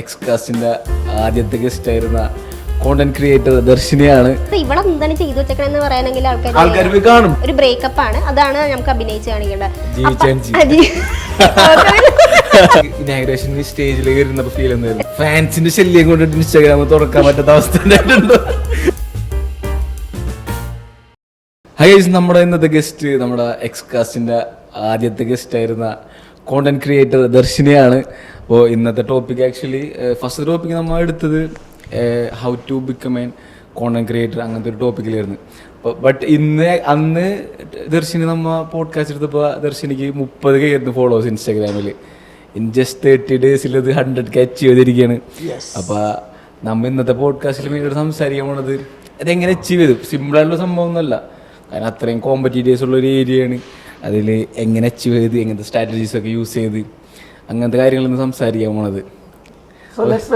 എക്സ്കാസ്റ്റിന്റെ ആദ്യത്തെ ഗസ്റ്റ് ആയിരുന്ന content creator ദർശിനിയാണ്. ഇവിടെ എന്താണ് ചെയ്തു വെച്ചേക്കണെന്ന് പറയാനെങ്കിൽ ആൾക്കാർ കാണും. ഒരു ബ്രേക്കപ്പ് ആണ്, അതാണ് നമുക്ക് അഭിനയിച്ച് കാണിക്കേണ്ടത്. ഇനാഗ്രേഷൻ സ്റ്റേജിൽ കയറുന്നപ്പോ ഫീൽ എന്തായിരുന്നു? ഫാൻസിന്റെ ശല്യം കൊണ്ടിട്ട് ഇൻസ്റ്റാഗ്രാം തുറക്കാൻ പറ്റാത്ത അവസ്ഥ ഉണ്ടായിട്ടുണ്ടോ? ഹൈ, നമ്മുടെ ഇന്നത്തെ ഗസ്റ്റ് നമ്മുടെ എക്സ്കാസ്റ്റിന്റെ ആദ്യത്തെ ഗസ്റ്റ് ആയിരുന്ന കോണ്ടന്റ് ക്രിയേറ്റർ ദർശിനിയാണ്. അപ്പോൾ ഇന്നത്തെ ടോപ്പിക് ആക്ച്വലി ഫസ്റ്റ് ടോപ്പിക് നമ്മൾ എടുത്തത് how to become an content creator, അങ്ങനത്തെ ഒരു ടോപ്പിക്കിലായിരുന്നു. ബട്ട് അന്ന് ദർശിനി നമ്മ പോഡ്കാസ്റ്റ് എടുത്തപ്പോൾ ദർശിനിക്ക് 30K ആയിരുന്നു ഫോളോവേഴ്സ് ഇൻസ്റ്റാഗ്രാമിൽ. ഇൻ ജസ്റ്റ് 30 days അത് 100K അച്ചീവ് ചെയ്തിരിക്കുകയാണ്. അപ്പോൾ നമ്മൾ ഇന്നത്തെ പോഡ്കാസ്റ്റിൽ വേണ്ടി സംസാരിക്കാൻ പോണത് അതെങ്ങനെ അച്ചീവ് ചെയ്തു. സിമ്പിളായിട്ടുള്ള സംഭവം ഒന്നുമല്ല, കാരണം അത്രയും കോമ്പറ്റീറ്റീവ്സ് ഉള്ള ഒരു ഏരിയയാണ്. അതിൽ എങ്ങനെ അച്ചീവ് ചെയ്ത്, എങ്ങനത്തെ സ്ട്രാറ്റജീസ് ഒക്കെ യൂസ് ചെയ്ത്, അങ്ങനത്തെ കാര്യങ്ങളൊന്നും സംസാരിക്കാൻ പോണത്.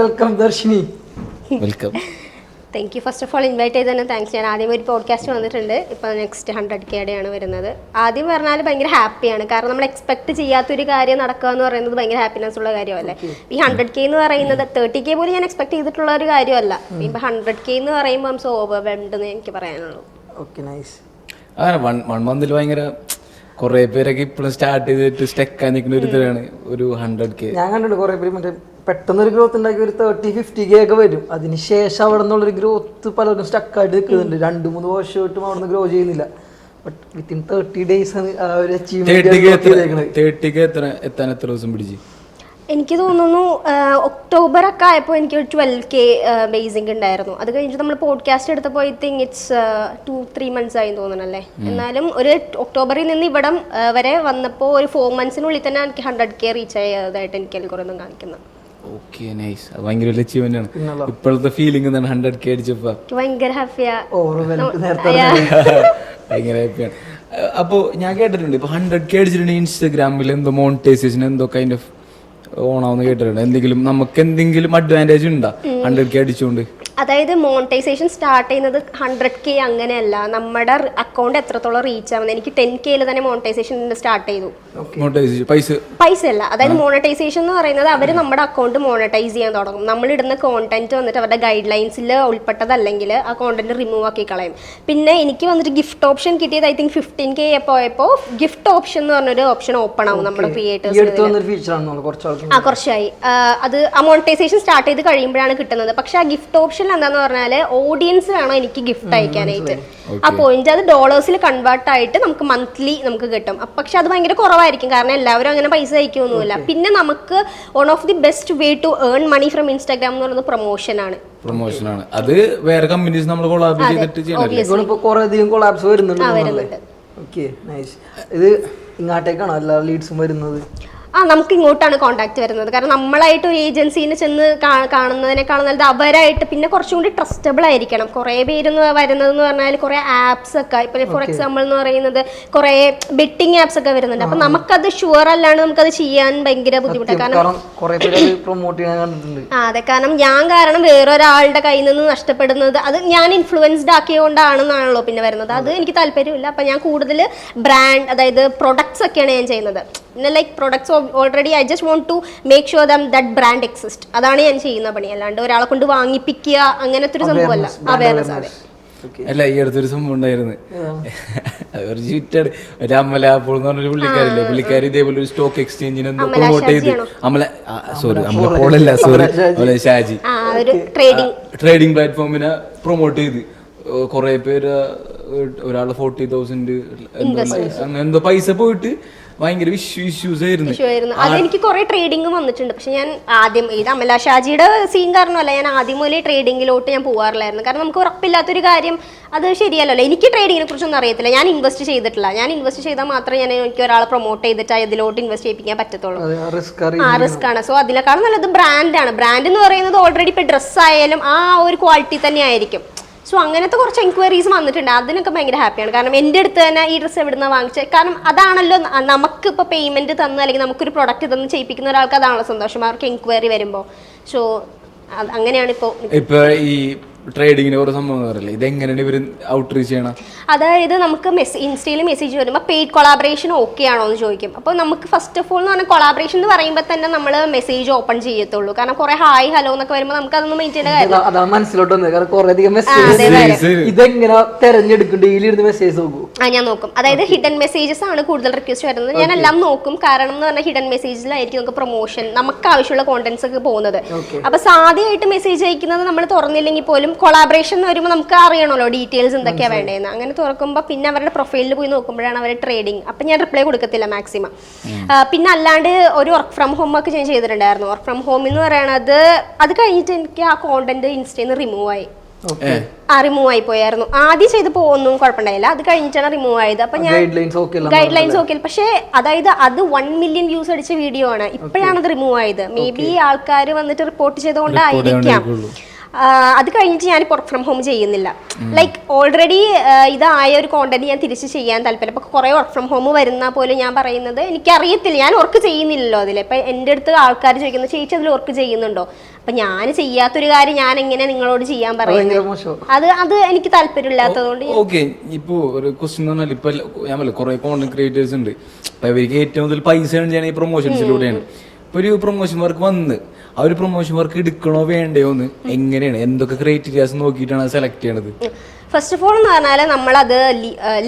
Welcome Darshini. Welcome. Thank you. First of all invite ചെയ്തതിന് താങ്ക്സ്. ഞാൻ ആദ്യം ഒരു പോഡ്കാസ്റ്റ് വന്നിട്ടുണ്ട്, ഇപ്പോൾ നെക്സ്റ്റ് 100K ആണ് വരുന്നത്. ആദ്യം പറഞ്ഞാൽ ഭയങ്കര ഹാപ്പിയാണ്, കാരണം നമ്മൾ എക്സ്പെക്ട് ചെയ്യാത്തൊരു കാര്യം നടക്കുക എന്ന് പറയുന്നത് ഭയങ്കര ഹാപ്പിനെസ് ഉള്ള കാര്യമല്ലേ. ഈ 100K എന്ന് പറയുന്നത് 30K പോലും ഞാൻ എക്സ്പെക്ട് ചെയ്തിട്ടുള്ള ഒരു കാര്യമല്ല. ഇപ്പം 100K എന്ന് പറയുമ്പോൾ സോ ഓവർവെൽംഡ് എന്ന് എനിക്ക് പറയാനുള്ളൂ. Okay, nice. ആ 1 month ഭയങ്കര കുറെ പേരൊക്കെ ഇപ്പോഴും സ്റ്റാർട്ട് ചെയ്തിട്ട് സ്റ്റെക്കാൻ നിൽക്കുന്ന ഒരു ഇതാണ് ഒരു 100K. ഞാൻ കണ്ടിട്ടുണ്ട് കുറെ പേര് മറ്റേ പെട്ടെന്നൊരു ഗ്രോത്ത് ഉണ്ടാക്കി ഒരു 30-50K ഒക്കെ വരും. അതിനുശേഷം അവിടെ നിന്നുള്ളൊരു ഗ്രോത്ത് പലരും സ്റ്റക്കായിട്ട് നിൽക്കുന്നുണ്ട്. 2-3 വർഷമായിട്ടും അവിടെ നിന്ന് ഗ്രോ ചെയ്യുന്നില്ല. ബട്ട് വിത്തിൻ 30 days ആണ് ആ ഒരു അച്ചീവ്മെന്റ്. 30K എത്താൻ എത്ര ദിവസം പിടിച്ചു? എനിക്ക് തോന്നുന്നു ഒക്ടോബർ ഒക്കെ ആയപ്പോൾ എനിക്ക് ഒരു 12K ബേസിക് ഉണ്ടായിരുന്നു. അത് കഴിഞ്ഞിട്ട് നമ്മൾ പോഡ്കാസ്റ്റ് എടുത്തപ്പോൾ ഐ തിങ്ക് ഇറ്റ്സ് 2-3 months ആയി തോന്നണല്ലേ. എന്നാലും ഒരു ഒക്ടോബറിൽ നിന്ന് ഇവിടം വരെ വന്നപ്പോൾ ഒരു 4 monthsനുള്ളിൽ തന്നെ എനിക്ക് 100K റീച്ച് ആയതായിട്ട് എനിക്ക് അതിൽ കുറേ ഒന്നും കാണിക്കുന്നത്. Okay, nice. അത് ഭയങ്കര വലിയ അച്ചീവ്മെന്റ് ആണ്. ഇപ്പോഴത്തെ ഫീലിംഗ് എന്താണ് 100K അടിച്ചപ്പോ? ഭയങ്കര ഹാപ്പിയാ. ഭയങ്കര ഹാപ്പിയാണ്. അപ്പോൾ ഞാൻ കേട്ടിട്ടുണ്ട് ഇപ്പൊ 100K അടിച്ചിട്ടുണ്ടെങ്കിൽ ഇൻസ്റ്റാഗ്രാമിൽ എന്തോ മോണിറ്റൈസേഷൻ എന്തോ കൈൻഡ് ഓഫ് ഓണാവെന്ന് കേട്ടിട്ടുണ്ട്. നമുക്ക് എന്തെങ്കിലും അഡ്വാൻറ്റേജ് ഉണ്ടോ 100K അടിച്ചുകൊണ്ട്? അതായത് മോണിറ്റൈസേഷൻ സ്റ്റാർട്ട് ചെയ്യുന്നത് 100K അങ്ങനെയല്ല, നമ്മുടെ അക്കൗണ്ട് എത്രത്തോളം റീച്ച് ആവുന്നത്. എനിക്ക് 10Kയിൽ തന്നെ മോണിറ്റൈസേഷൻ സ്റ്റാർട്ട് ചെയ്തു. പൈസ അല്ല, അതായത് മോണിറ്റൈസേഷൻ എന്ന് പറയുന്നത് അവർ നമ്മുടെ അക്കൗണ്ട് മോണിറ്റൈസ് ചെയ്യാൻ തുടങ്ങും. നമ്മൾ ഇടുന്ന കോണ്ടന്റ് വന്നിട്ട് അവരുടെ ഗൈഡ് ലൈൻസിൽ ഉൾപ്പെട്ടതല്ലെങ്കിൽ ആ കോണ്ടന്റ് റിമൂവ് ആക്കി കളയും. പിന്നെ എനിക്ക് വന്നിട്ട് ഗിഫ്റ്റ് ഓപ്ഷൻ കിട്ടിയത് ഐ തിങ്ക് 15K പോയപ്പോൾ ഗിഫ്റ്റ് ഓപ്ഷൻ എന്ന് പറഞ്ഞൊരു ഓപ്ഷൻ ഓപ്പൺ ആവും നമ്മുടെ ക്രിയേറ്റേഴ്സ്. കുറച്ചായി അത് ആ മോണിറ്റൈസേഷൻ സ്റ്റാർട്ട് ചെയ്ത് കഴിയുമ്പോഴാണ് കിട്ടുന്നത്. പക്ഷെ ആ ഗിഫ്റ്റ് ഓപ്ഷൻ എന്താന്ന് പറഞ്ഞാല് ഓഡിയൻസ് വേണം എനിക്ക് ഗിഫ്റ്റ് അയക്കാനായിട്ട്. ആ പോയിന്റ് അത് ഡോളേഴ്സിൽ കൺവേർട്ട് ആയിട്ട് നമുക്ക് മന്ത്ലി നമുക്ക് കിട്ടും. പക്ഷെ അത് ഭയങ്കര കുറവായിരിക്കും, കാരണം എല്ലാവരും അങ്ങനെ പൈസ അയക്കൊന്നുമില്ല. പിന്നെ നമുക്ക് one of the best way to earn money from Instagram എന്ന് പറയുന്നത് പ്രൊമോഷനാണ്. അത് വേറെ കമ്പനീസ് നമ്മൾ കൊളാബ് ചെയ്തിട്ട് കൊളാബ്സ് വരുന്നുണ്ട്. Okay, nice. ഇത് ഇങ്ങോട്ടേക്കാണോ എല്ലാ ലീഡ്സും വരുന്നത്? നമുക്ക് ഇങ്ങോട്ടാണ് കോൺടാക്ട് വരുന്നത്. കാരണം നമ്മളായിട്ട് ഒരു ഏജൻസിനെ ചെന്ന് കാണുന്നതിനേക്കാളും നല്ലത് അവരായിട്ട്. പിന്നെ കുറച്ചും കൂടി ട്രസ്റ്റബിൾ ആയിരിക്കണം. കുറേ പേര് വരുന്നതെന്ന് പറഞ്ഞാൽ കുറേ ആപ്സ് ഒക്കെ, ഇപ്പം ഫോർ എക്സാമ്പിൾ എന്ന് പറയുന്നത് കുറേ ബെറ്റിംഗ് ആപ്സ് ഒക്കെ വരുന്നുണ്ട്. അപ്പം നമുക്കത് ഷുവർ അല്ലാണ്ട് നമുക്കത് ചെയ്യാൻ ഭയങ്കര ബുദ്ധിമുട്ടാണ്. കാരണം അതെ, കാരണം ഞാൻ വേറൊരാളുടെ കയ്യിൽ നിന്ന് നഷ്ടപ്പെടുന്നത് അത് ഞാൻ ഇൻഫ്ലുവൻസ്ഡ് ആക്കിയതുകൊണ്ടാണെന്നാണല്ലോ പിന്നെ വരുന്നത്. അത് എനിക്ക് താല്പര്യമില്ല. അപ്പം ഞാൻ കൂടുതൽ ബ്രാൻഡ്, അതായത് പ്രൊഡക്ട്സ് ഒക്കെയാണ് ഞാൻ ചെയ്യുന്നത്. Like products already I just want to make sure that brand exist. അതാണ് ഞാൻ ചെയ്യുന്ന പണി, അല്ലാണ്ട് ഒരാളെ കൊണ്ട് വാങ്ങിപ്പിക്കുക അങ്ങനത്തെ ഒരു സംഭവമല്ല. അവയർനെസ്. അതെ. അല്ല, ഈ അടുത്തൊരു സംഭവം ഉണ്ടായിരുന്നു. ഒരു ചീറ്റഡ് ഒരു അമലാപ്പോൾ എന്ന് പറഞ്ഞൊരു പുള്ളിക്കാരി ഇതേപോലെ ഒരു സ്റ്റോക്ക് എക്സ്ചേഞ്ചിന് എന്തോ പ്രൊമോട്ട് ചെയ്ത് ഷാജി ട്രേഡിംഗ് പ്ലാറ്റ്ഫോമിനെ പ്രൊമോട്ട് ചെയ്ത് കുറെ പേര് ഒരാള് 40,000 എന്തോ പൈസ പോയിട്ട് ഭയങ്കര ഇഷ്യൂസ് ആയിരുന്നു. അതെനിക്ക് കുറെ ട്രേഡിംഗ് വന്നിട്ടുണ്ട്. പക്ഷെ ഞാൻ ആദ്യം ഇത് അമല ഷാജിയുടെ സീൻ കാരണമല്ല, ഞാൻ ആദ്യം മുതലേ ട്രേഡിങ്ങിലോട്ട് ഞാൻ പോകാറില്ലായിരുന്നു. കാരണം നമുക്ക് ഉറപ്പില്ലാത്തൊരു കാര്യം അത് ശരിയല്ലല്ലോ. എനിക്ക് ട്രേഡിങ്ങിനെ കുറിച്ചൊന്നും അറിയത്തില്ല, ഞാൻ ഇൻവെസ്റ്റ് ചെയ്തിട്ടില്ല. ഞാൻ ഇൻവെസ്റ്റ് ചെയ്താൽ മാത്രമേ എനിക്ക് ഒരാളെ പ്രൊമോട്ട് ചെയ്തിട്ട് അതിലോട്ട് ഇൻവെസ്റ്റ് ചെയ്യിപ്പിക്കാൻ പറ്റത്തുള്ളൂ. റിസ്ക് ആണ്. സോ അതിനേക്കാളും നല്ലത് ബ്രാൻഡാണ്. ബ്രാൻഡ് എന്ന് പറയുന്നത് ഓൾറെഡി ഇപ്പൊ ഡ്രസ്സ് ആയാലും ആ ഒരു ക്വാളിറ്റി തന്നെ ആയിരിക്കും. സോ അങ്ങനത്തെ കുറച്ച് എൻക്വയറീസ് വന്നിട്ടുണ്ട്. അതിനൊക്കെ ഭയങ്കര ഹാപ്പിയാണ്. കാരണം എൻ്റെ അടുത്ത് തന്നെ ഈ ഡ്രസ്സ് എവിടുന്ന വാങ്ങിച്ചത്, കാരണം അതാണല്ലോ നമുക്ക് ഇപ്പോൾ പേയ്മെന്റ് തന്ന് അല്ലെങ്കിൽ നമുക്കൊരു പ്രൊഡക്റ്റ് തന്ന് ചെയ്യിപ്പിക്കുന്ന ഒരാൾക്ക് അതാണല്ലോ സന്തോഷം, അവർക്ക് എൻക്വയറി വരുമ്പോൾ. സോ അങ്ങനെയാണ് ഇപ്പോൾ ഈ ട്രേഡിങ്ങിന് ഓരോ സംഭവം പറയില്ലേ, ഇതെങ്ങനെയാണ് ഇവർ ഔട്ട്റീച്ച് ചെയ്യണം? അതായത് നമുക്ക് ഇൻസ്റ്റയിൽ മെസ്സേജ് വരുമ്പോൾ പെയ്ഡ് കൊളാബറേഷൻ ഓക്കെ ആണോ എന്ന് ചോദിക്കും. അപ്പോൾ നമുക്ക് ഫസ്റ്റ് ഓഫ് ഓൾ എന്ന് പറഞ്ഞാൽ കൊളാബറേഷൻ എന്ന് പറയുമ്പോൾ തന്നെ നമ്മൾ മെസ്സേജ് ഓപ്പൺ ചെയ്യത്തുള്ളൂ. കാരണം കുറെ ഹായ് ഹലോ എന്നൊക്കെ വരുമ്പോൾ നമുക്ക് അതൊന്നും മെയിൻറ്റെയിൻ കാര്യം അതാണ് മനസ്സിലോട്ട് വന്നത്. കാരണം കുറെ അധികം മെസ്സേജ് ഇതെങ്ങനെ തെരഞ്ഞെടുക്കും? ഡെയിലി ഇരുന്ന് മെസ്സേജ് നോക്കും. ഞാൻ നോക്കും. അതായത് ഹിഡൻ മെസ്സേജസ് ആണ് കൂടുതൽ റിക്വസ്റ്റ് വരുന്നത്. ഞാൻ എല്ലാം നോക്കും. കാരണം എന്ന് പറഞ്ഞാൽ ഹിഡൻ മെസ്സേജിലായിരിക്കും നമുക്ക് പ്രൊമോഷൻ, നമുക്ക് ആവശ്യമുള്ള കോണ്ടന്റ്സ് ഒക്കെ പോകുന്നത്. അപ്പൊ സാധ്യമായിട്ട് മെസ്സേജ് അയക്കുന്നത് നമ്മൾ തുറന്നില്ലെങ്കിൽ പോലും കൊളാബറേഷൻ എന്ന് വരുമ്പോൾ നമുക്ക് അറിയണമല്ലോ ഡീറ്റെയിൽസ് എന്തൊക്കെയാ വേണ്ടതെന്ന്. അങ്ങനെ തുറക്കുമ്പോൾ പിന്നെ അവരുടെ പ്രൊഫൈലിൽ പോയി നോക്കുമ്പോഴാണ് അവർ ട്രേഡിങ്. അപ്പം ഞാൻ റിപ്ലൈ കൊടുക്കത്തില്ല മാക്സിമം. പിന്നെ അല്ലാണ്ട് ഒരു വർക്ക് ഫ്രം ഹോം ഒക്കെ ഞാൻ ചെയ്തിട്ടുണ്ടായിരുന്നു. വർക്ക് ഫ്രം ഹോം എന്ന് പറയുന്നത് അത് കഴിഞ്ഞിട്ട് എനിക്ക് ആ കോണ്ടന്റ് ഇൻസ്റ്റയിൽ നിന്ന് റിമൂവ് ആയി. റിമൂവ് ആയി പോയായിരുന്നു. ആദ്യം ചെയ്തപ്പോൾ ഒന്നും കുഴപ്പമുണ്ടായില്ല. അത് കഴിഞ്ഞിട്ടാണ് റിമൂവ് ആയത്. അപ്പൊ ഞാൻ ഗൈഡ് ലൈൻസ് ഓക്കെ. പക്ഷേ അതായത് അത് 1 മില്യൺ വ്യൂസ് അടിച്ച വീഡിയോ ആണ്. ഇപ്പോഴാണ് അത് റിമൂവ് ആയത്. മേ ബി ആൾക്കാർ വന്നിട്ട് റിപ്പോർട്ട് ചെയ്തുകൊണ്ടായിരിക്കാം. അത് കഴിഞ്ഞിട്ട് ഞാൻ വർക്ക് ഫ്രം ഹോം ചെയ്യുന്നില്ല. ലൈക്ക് ഓൾറെഡി ഇതായ ഒരു കോണ്ടന്റ് ഞാൻ തിരിച്ച് ചെയ്യാൻ താല്പര്യം. അപ്പൊ കുറെ വർക്ക് ഫ്രം ഹോം വരുന്ന പോലെ ഞാൻ പറയുന്നത് എനിക്കറിയത്തില്ല, ഞാൻ വർക്ക് ചെയ്യുന്നില്ലല്ലോ അതിൽ. ഇപ്പൊ എൻ്റെ അടുത്ത് ആൾക്കാർ ചോദിക്കുന്നത് ചേച്ചി അതിൽ വർക്ക് ചെയ്യുന്നുണ്ടോ? അപ്പൊ ഞാൻ ചെയ്യാത്തൊരു കാര്യം ഞാൻ എങ്ങനെ നിങ്ങളോട് ചെയ്യാൻ പറയുന്നത്? അത് എനിക്ക് താല്പര്യമില്ലാത്തതുകൊണ്ട്. ഓക്കെ, ഇപ്പൊ ഒരു ക്വസ്റ്റ്യൻ എന്ന് പറഞ്ഞാൽ ഇപ്പൊ ഞാൻ പറയാം കുറെ കോണ്ടന്റ് ക്രിയേറ്റേഴ്സ് ഉണ്ട്. അപ്പൊ ഇവർക്ക് ഏറ്റവും കൂടുതൽ പൈസ ചെയ്യണ ഈ പ്രൊമോഷൻസിലൂടെയാണ്. ഇപ്പൊ ഒരു പ്രൊമോഷൻ വർക്ക് വന്ന് ആ ഒരു പ്രൊമോഷൻ വർക്ക് എടുക്കണോ വേണ്ടയോ എന്ന് എങ്ങനെയാണ്, എന്തൊക്കെ ക്രൈറ്റീരിയാസ് നോക്കിയിട്ടാണ് സെലക്ട് ചെയ്യണത്? ഫസ്റ്റ് ഓഫ് ഓൾ എന്ന് പറഞ്ഞാൽ നമ്മളത്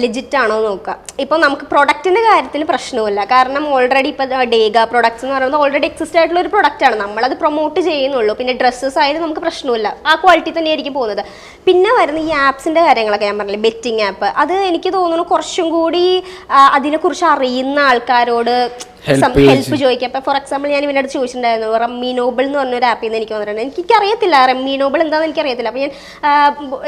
ലെജിറ്റ് ആണോ നോക്കുക. ഇപ്പോൾ നമുക്ക് പ്രൊഡക്റ്റിൻ്റെ കാര്യത്തിൽ പ്രശ്നമില്ല. കാരണം ഓൾറെഡി ഇപ്പോൾ ഡേഗ പ്രൊഡക്ട്സ് എന്ന് പറയുന്നത് ഓൾറെഡി എക്സിസ്റ്റ് ആയിട്ടുള്ള ഒരു പ്രൊഡക്റ്റാണ്. നമ്മളത് പ്രൊമോട്ട് ചെയ്യുന്നുള്ളൂ. പിന്നെ ഡ്രസ്സസ് ആയാലും നമുക്ക് പ്രശ്നമില്ല, ആ ക്വാളിറ്റി തന്നെയായിരിക്കും പോകുന്നത്. പിന്നെ വരുന്ന ഈ ആപ്സിൻ്റെ കാര്യങ്ങളൊക്കെ ഞാൻ പറഞ്ഞില്ലേ, ബെറ്റിംഗ് ആപ്പ്, അത് എനിക്ക് തോന്നുന്നു കുറച്ചും കൂടി അതിനെക്കുറിച്ച് അറിയുന്ന ആൾക്കാരോട് ഹെൽപ്പ് ചോദിക്കാം. അപ്പോൾ ഫോർ എക്സാമ്പിൾ ഞാൻ ഇവനോട് ചോദിച്ചിട്ടുണ്ടായിരുന്നു, റമ്മി നോബിൾ എന്ന് പറഞ്ഞൊരു ആപ്പിൽ നിന്ന് എനിക്ക് വന്നിട്ടുണ്ട്. എനിക്കറിയത്തില്ല റമ്മി നോബിൾ എന്താണെന്ന് എനിക്കറിയത്തില്ല. അപ്പോൾ ഞാൻ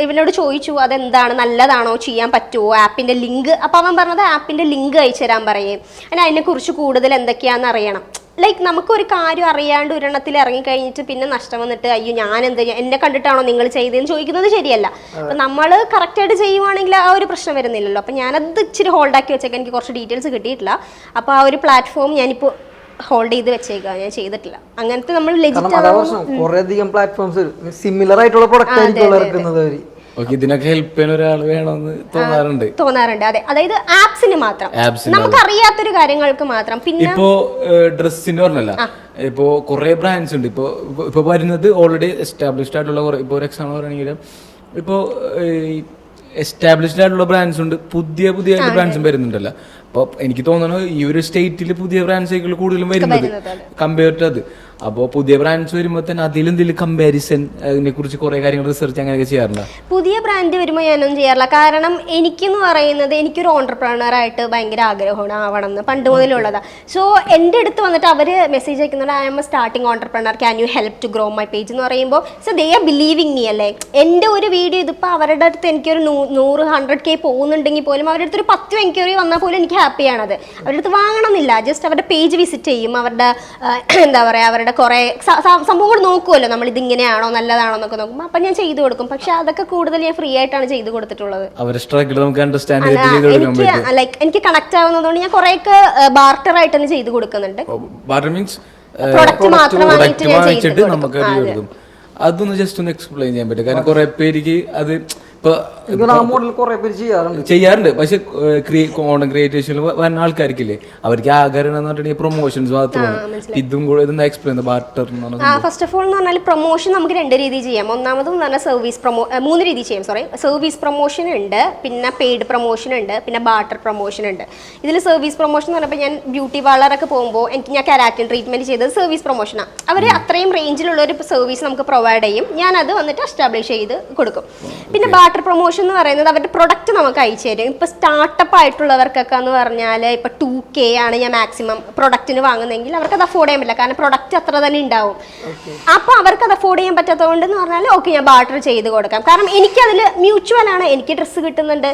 ഇവനോട് ചോദിച്ചു അതെന്താണ്, നല്ലതാണോ, ചെയ്യാൻ പറ്റുമോ, ആപ്പിൻ്റെ ലിങ്ക്. അപ്പോൾ അവൻ പറഞ്ഞത് ആപ്പിൻ്റെ ലിങ്ക് അയച്ചു തരാൻ പറയും. അതിനെക്കുറിച്ച് കൂടുതൽ എന്തൊക്കെയാണെന്ന് അറിയണം. ലൈക്ക് നമുക്കൊരു കാര്യം അറിയാണ്ട് ഒരെണ്ണത്തിൽ ഇറങ്ങിക്കഴിഞ്ഞിട്ട് പിന്നെ നഷ്ടം വന്നിട്ട് അയ്യോ ഞാൻ എന്താ എന്നെ കണ്ടിട്ടാണോ നിങ്ങൾ ചെയ്തതെന്ന് ചോദിക്കുന്നത് ശരിയല്ല. അപ്പം നമ്മൾ കറക്റ്റായിട്ട് ചെയ്യുവാണെങ്കിൽ ആ ഒരു പ്രശ്നം വരുന്നില്ലല്ലോ. അപ്പം ഞാനത് ഇച്ചിരി ഹോൾഡാക്കി വെച്ചേക്കാൻ എനിക്ക് കുറച്ച് ഡീറ്റെയിൽസ് കിട്ടിയിട്ടില്ല. അപ്പോൾ ആ ഒരു പ്ലാറ്റ്ഫോം ഞാനിപ്പോൾ ഹോൾഡ് ചെയ്ത് വെച്ചേക്കാം, ഞാൻ ചെയ്തിട്ടില്ല. അങ്ങനത്തെ നമ്മൾ ലെജിറ്റ് പ്ലാറ്റ്ഫോംസ് സിമിലർ ആയിട്ടുള്ള പ്രൊഡക്റ്റ് ആയിരിക്കും ഇറക്കുന്നത്. ഇതിനൊക്കെ ഹെൽപ്പ് ചെയ്യാൻ ഒരാൾ വേണമെന്ന് തോന്നാറുണ്ട്. അതെ, അതായത് ആപ്സിന് മാത്രം, നമുക്ക് അറിയാത്തൊരു കാര്യങ്ങൾക്ക് മാത്രം. പിന്നെ ഇപ്പോ ഡ്രസ്സിന് പറഞ്ഞല്ല, ഇപ്പോ കുറെ ബ്രാൻഡ്സ് ഉണ്ട്. ഇപ്പൊ വരുന്നത് ഓൾറെഡി എസ്റ്റാബ്ലിഷ്ഡ് ആയിട്ടുള്ള ഇപ്പൊ ഒരു എക്സാമ്പിൾ പറയുകയാണെങ്കിൽ ഇപ്പോ എസ്റ്റാബ്ലിഷ്ഡ് ആയിട്ടുള്ള ബ്രാൻഡ്സ് ഉണ്ട്, പുതിയ ബ്രാൻഡ്സും വരുന്നുണ്ടല്ലോ. അപ്പോൾ എനിക്ക് തോന്നുന്നു ഈ ഒരു സ്റ്റേറ്റിൽ പുതിയ ബ്രാൻഡ്സുകൾ കൂടുതലും വരുന്നത് കമ്പയർ ടു അത്. അപ്പോൾ പുതിയ ബ്രാൻഡ്സ് വരുമ്പോൾ തന്നെ അതിലെന്തെങ്കിലും കമ്പാരിസൺ അതിനെ കുറിച്ച് കുറെ കാര്യങ്ങൾ റിസർച്ച് അങ്ങനെയൊക്കെ ചെയ്യാറുണ്ട്? പുതിയ ബ്രാൻഡ് വരുമ്പോൾ ഞാനൊന്നും ചെയ്യാറില്ല. കാരണം എനിക്കെന്ന് പറയുന്നത് എനിക്കൊരു ഓണ്ടർപ്രണർ ആയിട്ട് ഭയങ്കര ആഗ്രഹമാണ് ആവണം എന്ന് പണ്ട് മുതലുള്ളതാണ്. സോ എൻ്റെ അടുത്ത് വന്നിട്ട് അവർ മെസ്സേജ് അയക്കുന്നുണ്ട്, I am a starting entrepreneur, can you help to grow my page എന്ന് പറയുമ്പോൾ so they are believing me അല്ലേ. എൻ്റെ ഒരു വീഡിയോ ഇതിപ്പോൾ അവരുടെ അടുത്ത് എനിക്കൊരു 100-100K പോകുന്നുണ്ടെങ്കിൽ പോലും അവരുടെ അടുത്തൊരു 10 എൻക്വയറി വന്നാൽ പോലും എനിക്ക് ഹാപ്പിയാണത്. അവരുടെ അടുത്ത് വാങ്ങണമെന്നില്ല, ജസ്റ്റ് അവരുടെ പേജ് വിസിറ്റ് ചെയ്യും, അവരുടെ എന്താ പറയുക അവരുടെ കുറെ സംഭവങ്ങൾ നോക്കുമല്ലോ നമ്മൾ, ഇതിങ്ങനെയാണോ നല്ലതാണോ എന്നൊക്കെ നോക്കുമ്പോൾ അപ്പം ഞാൻ ചെയ്തു കൊടുക്കും. പക്ഷെ അതൊക്കെ കൂടുതൽ ഞാൻ ഫ്രീ ആയിട്ടാണ് ചെയ്തു കൊടുത്തിട്ടുള്ളത്. എനിക്ക് കണക്ട് ആവുന്നതുകൊണ്ട് ഞാൻ കുറെയൊക്കെ ബാർട്ടർ ആയിട്ട് തന്നെ ചെയ്തു കൊടുക്കുന്നുണ്ട്. പ്രൊഡക്റ്റ് മാത്രം വാങ്ങിച്ചിട്ട് അതൊന്ന് ജസ്റ്റ് ഒന്ന് എക്സ്പ്ലെയിൻ ചെയ്യാൻ പറ്റും. കാരണം കുറെ പേർക്ക് അത് ചെയ്യാറുണ്ട്. പക്ഷെ കോണ്ടന്റ് ക്രിയേറ്റേഷനിൽ വരുന്ന ആൾക്കാർക്കില്ലേ, അവർക്ക് ആഗ്രഹം എന്ന് പറഞ്ഞിട്ടുണ്ടെങ്കിൽ പ്രൊമോഷൻസ് മാത്രമാണ്. ഇതും കൂടെ ഇതൊന്ന് explain barter. First of all എന്ന് പറഞ്ഞാൽ പ്രൊമോഷൻ നമുക്ക് 2 രീതി ചെയ്യാം. ഒന്നാമതും എന്ന് പറഞ്ഞാൽ സർവീസ് 3 രീതി ചെയ്യാം. സർവീസ് പ്രൊമോഷൻ ഉണ്ട്, പിന്നെ പെയ്ഡ് പ്രൊമോഷൻ ഉണ്ട്, പിന്നെ ബാർട്ടർ പ്രൊമോഷൻ ഉണ്ട്. ഇതിൽ സർവീസ് പ്രൊമോഷൻ എന്ന് പറഞ്ഞപ്പോൾ ഞാൻ ബ്യൂട്ടി പാർലറൊക്കെ പോകുമ്പോൾ ഞാൻ കെരാറ്റിൻ ട്രീറ്റ്മെന്റ് ചെയ്തത് സർവീസ് പ്രൊമോഷനാണ്. അവർ അത്രയും റേഞ്ചിലുള്ള ഒരു സർവീസ് നമുക്ക് പ്രൊവൈഡ് ചെയ്യും, ഞാൻ അത് വന്നിട്ട് എസ്റ്റാബ്ലിഷ് ചെയ്ത് കൊടുക്കും. പിന്നെ ബാർട്ടർ പ്രൊമോഷൻ എന്ന് പറയുന്നത് അവരുടെ പ്രൊഡക്റ്റ് നമുക്ക് അയച്ചു തരും. ഇപ്പൊ സ്റ്റാർട്ടപ്പ് ആയിട്ടുള്ളവർക്കൊക്കെ എന്ന് പറഞ്ഞാൽ ഇപ്പൊ 2K ആണ് ഞാൻ മാക്സിമം പ്രൊഡക്റ്റിന് വാങ്ങുന്നതെങ്കിൽ അവർക്ക് അത് അഫോർഡ് ചെയ്യാൻ പറ്റില്ല. കാരണം പ്രൊഡക്റ്റ് അത്ര തന്നെ ഉണ്ടാവും. അപ്പൊ അവർക്ക് അത് അഫോർഡ് ചെയ്യാൻ പറ്റാത്തതുകൊണ്ട് എന്ന് പറഞ്ഞാൽ ഓക്കെ ഞാൻ ബാർട്ടർ ചെയ്ത് കൊടുക്കാം. കാരണം എനിക്കതിൽ മ്യൂച്വൽ ആണ്, എനിക്ക് ഡ്രസ്സ് കിട്ടുന്നുണ്ട്,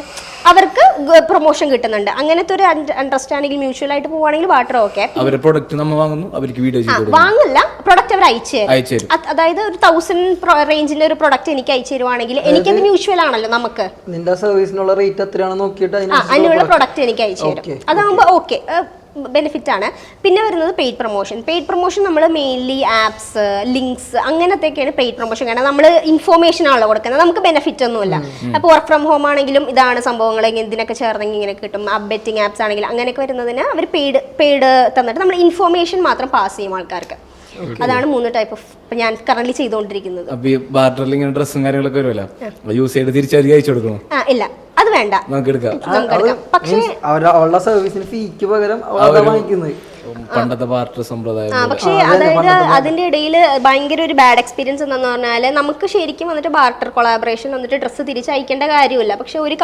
അവർക്ക് പ്രൊമോഷൻ കിട്ടുന്നുണ്ട്. അങ്ങനത്തെ ഒരു അണ്ടർസ്റ്റാൻഡിംഗ് മ്യൂച്വൽ ആയിട്ട് പോവുകയാണെങ്കിൽ ബാർട്ടർ ഓക്കെ. വാങ്ങില്ല, പ്രൊഡക്റ്റ് അവർ അയച്ചു തരും. അതായത് ഒരു 1000 റേഞ്ചിന്റെ ഒരു പ്രൊഡക്റ്റ് എനിക്ക് അയച്ചു തരുവാണെങ്കിൽ എനിക്കത് മ്യൂച്വൽ ആണല്ലോ. നമുക്ക് നിന്റെ സർവീസിനുള്ള റേറ്റ് എത്രയാണെന്ന് നോക്കിയിട്ട് അതിനുള്ള പ്രൊഡക്റ്റ് എനിക്ക് അയച്ചു തരും. അതാകുമ്പോ ഓക്കെ ബെനിഫിറ്റ് ആണ്. പിന്നെ വരുന്നത് പെയ്ഡ് പ്രൊമോഷൻ നമ്മൾ മെയിൻലി ആപ്സ്, ലിങ്ക്സ് അങ്ങനത്തെയൊക്കെയാണ് പെയ്ഡ് പ്രൊമോഷൻ. കാരണം നമ്മൾ ഇൻഫോർമേഷൻ ആണല്ലോ കൊടുക്കുന്നത്, നമുക്ക് ബെനിഫിറ്റ് ഒന്നുമില്ല. അപ്പോൾ വർക്ക് ഫ്രം ഹോം ആണെങ്കിലും ഇതാണ് സംഭവങ്ങൾ, ഇതിനൊക്കെ ചേർന്നെങ്കിൽ ഇങ്ങനെ കിട്ടും. ബെറ്റിംഗ് ആപ്സ് ആണെങ്കിലും അങ്ങനെയൊക്കെ വരുന്നതിന് അവർ പെയ്ഡ് തന്നിട്ട് നമ്മൾ ഇൻഫോർമേഷൻ മാത്രം പാസ് ചെയ്യും ആൾക്കാർക്ക്. അതാണ് 3 ടൈപ്പ് ഓഫ് ഞാൻ കറന്റ് ചെയ്തുകൊണ്ടിരിക്കുന്നത്. ഡ്രസ്സും കാര്യങ്ങളൊക്കെ വരുമല്ലോ, യൂസ് ചെയ്ത് തിരിച്ചറിയി അയച്ചു കൊടുക്കണം. ഇല്ല, അത് വേണ്ട, നമുക്ക് എടുക്കാം. പക്ഷേ അവരുടെ സർവീസിന് ഫീക്ക് പകരം വാങ്ങിക്കുന്നത് പണ്ടത്തെ ബാർട്ടർ സമ്പ്രദായം. പക്ഷേ അതായത് അതിന്റെ ഇടയിൽ ഭയങ്കര ഒരു ബാഡ് എക്സ്പീരിയൻസ് എന്താന്ന് പറഞ്ഞാൽ, നമുക്ക് ശരിക്കും വന്നിട്ട് ബാർട്ടർ കൊളാബറേഷൻ വന്നിട്ട് ഡ്രസ്സ് തിരിച്ചയക്കേണ്ട കാര്യമില്ല. പക്ഷെ ഒരു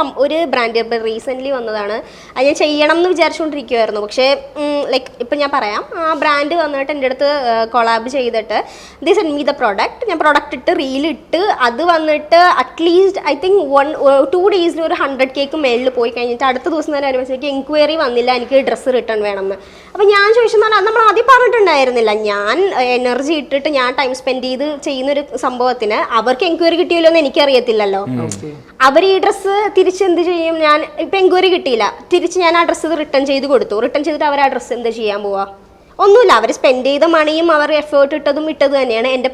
ബ്രാൻഡ് റീസെന്റ് വന്നതാണ്, അത് ഞാൻ ചെയ്യണം എന്ന് വിചാരിച്ചുകൊണ്ടിരിക്കുമായിരുന്നു. പക്ഷേ ലൈക്ക് ഇപ്പം ഞാൻ പറയാം, ആ ബ്രാൻഡ് വന്നിട്ട് എൻ്റെ അടുത്ത് കൊളാബ് ചെയ്തിട്ട് the send me the product. ഞാൻ പ്രോഡക്റ്റ് ഇട്ട് റീലിട്ട് അത് വന്നിട്ട് അറ്റ്ലീസ്റ്റ് ഐ തിങ്ക് 2 ഡേയ്സിൽ ഒരു 100K മേളിൽ പോയി കഴിഞ്ഞിട്ട് അടുത്ത ദിവസം തന്നെ വരുമ്പോഴത്തേക്ക് എൻക്വയറി വന്നില്ല, എനിക്ക് ഡ്രസ്സ് റിട്ടേൺ വേണമെന്ന്. അപ്പം ഞാൻ ചോദിച്ചെന്ന് പറഞ്ഞാൽ നമ്മൾ ആദ്യം പറഞ്ഞിട്ടുണ്ടായിരുന്നില്ല. ഞാൻ എനർജി ഇട്ടിട്ട് ഞാൻ ടൈം സ്പെൻഡ് ചെയ്ത് ചെയ്യുന്നൊരു സംഭവത്തിന് അവർക്ക് എൻക്വയറി കിട്ടിയല്ലോ എന്ന് എനിക്കറിയത്തില്ലല്ലോ. അവർ ഈ ഡ്രസ്സ് തിരിച്ച് എന്ത് ചെയ്യും? ഞാൻ ഇപ്പം എൻക്വയറി കിട്ടിയില്ല, തിരിച്ച് ഞാൻ ആ ഡ്രസ്സ് റിട്ടേൺ ചെയ്ത് കൊടുത്തു. റിട്ടേൺ ചെയ്തിട്ട് അവർ ആ ഡ്രസ്സ് എന്ത് ചെയ്യാൻ പോവാ? ഒന്നുമില്ല, അവർ സ്പെൻഡ് ചെയ്ത മണിയും അവർ എഫേർട്ട് ഇട്ടത് തന്നെയാണ്. എൻ്റെ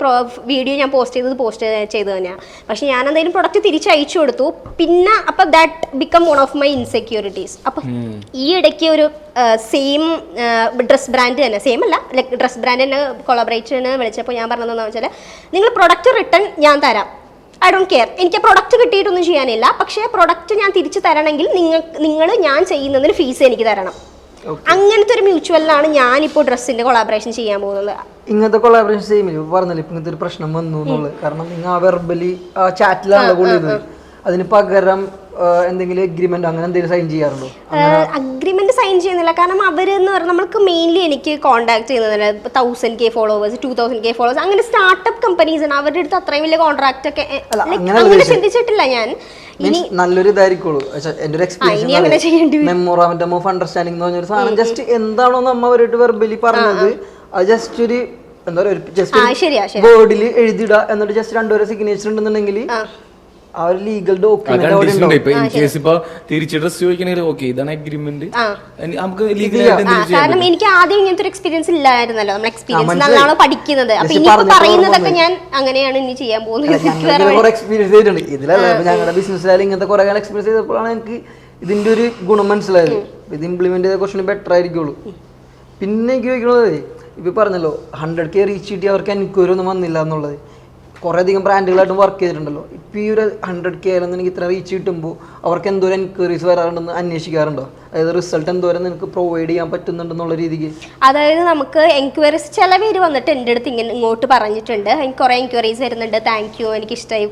വീഡിയോ ഞാൻ പോസ്റ്റ് ചെയ്തത് തന്നെയാണ്. പക്ഷെ ഞാൻ എന്തെങ്കിലും പ്രൊഡക്റ്റ് തിരിച്ചയച്ചു കൊടുത്തു. പിന്നെ അപ്പം that become one of my insecurities. അപ്പം ഈ ഇടയ്ക്ക് ഒരു സെയിം ഡ്രസ് ബ്രാൻഡ് തന്നെ, സെയിം അല്ല, ലൈക്ക് ഡ്രസ് ബ്രാൻഡ് തന്നെ കൊളാബറേഷന് വിളിച്ചപ്പോൾ ഞാൻ പറഞ്ഞതെന്ന് വെച്ചാൽ, നിങ്ങൾ പ്രൊഡക്റ്റ് റിട്ടേൺ ഞാൻ തരാം, ഐ ഡോണ്ട് കെയർ, എനിക്ക് പ്രൊഡക്റ്റ് കിട്ടിയിട്ടൊന്നും ചെയ്യാനില്ല. പക്ഷേ പ്രൊഡക്റ്റ് ഞാൻ തിരിച്ചു തരണമെങ്കിൽ നിങ്ങൾ ഞാൻ ചെയ്യുന്നതിന് ഫീസ് എനിക്ക് തരണം. അങ്ങനത്തെ ഒരു മ്യൂച്വലിലാണ് ഞാനിപ്പോൾ ഡ്രസ്സിന്റെ കൊളാബറേഷൻ ചെയ്യാൻ പോകുന്നത്. ഇങ്ങനത്തെ കൊളാബറേഷൻ ചെയ്യുമ്പോൾ പറഞ്ഞല്ലോ ഇപ്പൊ ഇങ്ങനത്തെ ഒരു പ്രശ്നം വന്നു എന്നുള്ളത്. കാരണം നിങ്ങൾ ആ വെർബലി ആ ചാറ്റിലാണല്ലോ കൊള്ളിയത്, അതിന് പകരം എന്തെങ്കിലും എഗ്രിമെന്റ് അങ്ങനെ എന്തെങ്കിലും സൈൻ ചെയ്യാറുണ്ടോ? അഗ്രിമെന്റ് സൈൻ ചെയ്യുന്നില്ല. കാരണം അവരെന്ന് പറഞ്ഞാൽ നമ്മൾക്ക് മെയിൻലി എനിക്ക് കോൺടാക്ട് ചെയ്യുന്നത് 1000K ഫോളോവേഴ്സ്, 2000K ഫോളോവേഴ്സ്, അങ്ങനെ സ്റ്റാർട്ടപ്പ് കമ്പനീസ് ആണ്. അവരുടെ അടുത്ത് അത്രയും വലിയ കോൺട്രാക്ട് ഒക്കെ അങ്ങനെ ചിന്തിച്ചിട്ടില്ല ഞാൻ. നല്ലൊരു ഇതായിരിക്കുള്ളൂ. എന്റെ ഒരു എക്സ്പീരിയൻസ് മെമ്മോറാണ്ടം ഓഫ് അണ്ടർസ്റ്റാൻഡിംഗ് എന്ന് പറഞ്ഞൊരു സാധനം, ജസ്റ്റ് എന്താണോ നമ്മ അവരായിട്ട് വെർബലി പറഞ്ഞത് അത് ജസ്റ്റ് ഒരു എന്താ പറയുക, ബോർഡിൽ എഴുതിയിടുക, എന്നിട്ട് ജസ്റ്റ് 2 പേരെ സിഗ്നേച്ചർ ഉണ്ടെന്നുണ്ടെങ്കിൽ ആ ഒരു ലീഗൽ ഡോക്യുമെന്റ്. കാരണം എനിക്ക് ആദ്യം ഇങ്ങനത്തെ ഒരു എക്സ്പീരിയൻസ് ഇല്ലായിരുന്നല്ലോ, നമ്മൾ എക്സ്പീരിയൻസ് നല്ലതാണ് പഠിക്കുന്നത്. അപ്പൊ ഇനി പറയുന്നതൊക്കെ ഞാൻ അങ്ങനെയാണ് ഇനി ചെയ്യാൻ പോകുന്നത്. എക്സ്പീരിയൻസ് ചെയ്തിട്ടുണ്ട് ഇതിലല്ല, ഞങ്ങളുടെ ബിസിനസ്സിലായാലും ഇങ്ങനത്തെ കുറെ കാലം എക്സ്പീരിയൻസ് ചെയ്തപ്പോഴാണ് എനിക്ക് ഇതിന്റെ ഒരു ഗുണം മനസ്സിലായത്. ഇത് ഇംപ്ലിമെന്റ് ചെയ്ത കുറച്ചുകൂടി ബെറ്റർ ആയിരിക്കുള്ളൂ. പിന്നെ എനിക്ക് ചോദിക്കുന്നത്, ഇപ്പൊ പറഞ്ഞല്ലോ 100K റീച്ച് കിട്ടി അവർക്ക് എൻക്വയറി ഒന്നും വന്നില്ല എന്നുള്ളത്. കുറേ അധികം ബ്രാൻഡുകളായിട്ടും വർക്ക് ചെയ്തിട്ടുണ്ടല്ലോ. ഇപ്പോൾ ഈ ഒരു 100K എനിക്ക് ഇത്ര റീച്ച് കിട്ടുമ്പോൾ അവർക്ക് എന്തോരം എൻക്വയറീസ് വരാറുണ്ടെന്ന് അന്വേഷിക്കാറുണ്ടോ? അതായത് റിസൾട്ട് എന്തോരം നിനക്ക് പ്രൊവൈഡ് ചെയ്യാൻ പറ്റുന്നുണ്ടെന്നുള്ള രീതിക്ക്. അതായത് നമുക്ക് എൻക്വയറീസ് ചില പേര് വന്നിട്ട് എൻ്റെ അടുത്ത് ഇങ്ങോട്ട് പറഞ്ഞിട്ടുണ്ട്, എനിക്ക് കുറേ എൻക്വയറീസ് വരുന്നുണ്ട്, താങ്ക് യു, എനിക്ക് ഇഷ്ടമായി,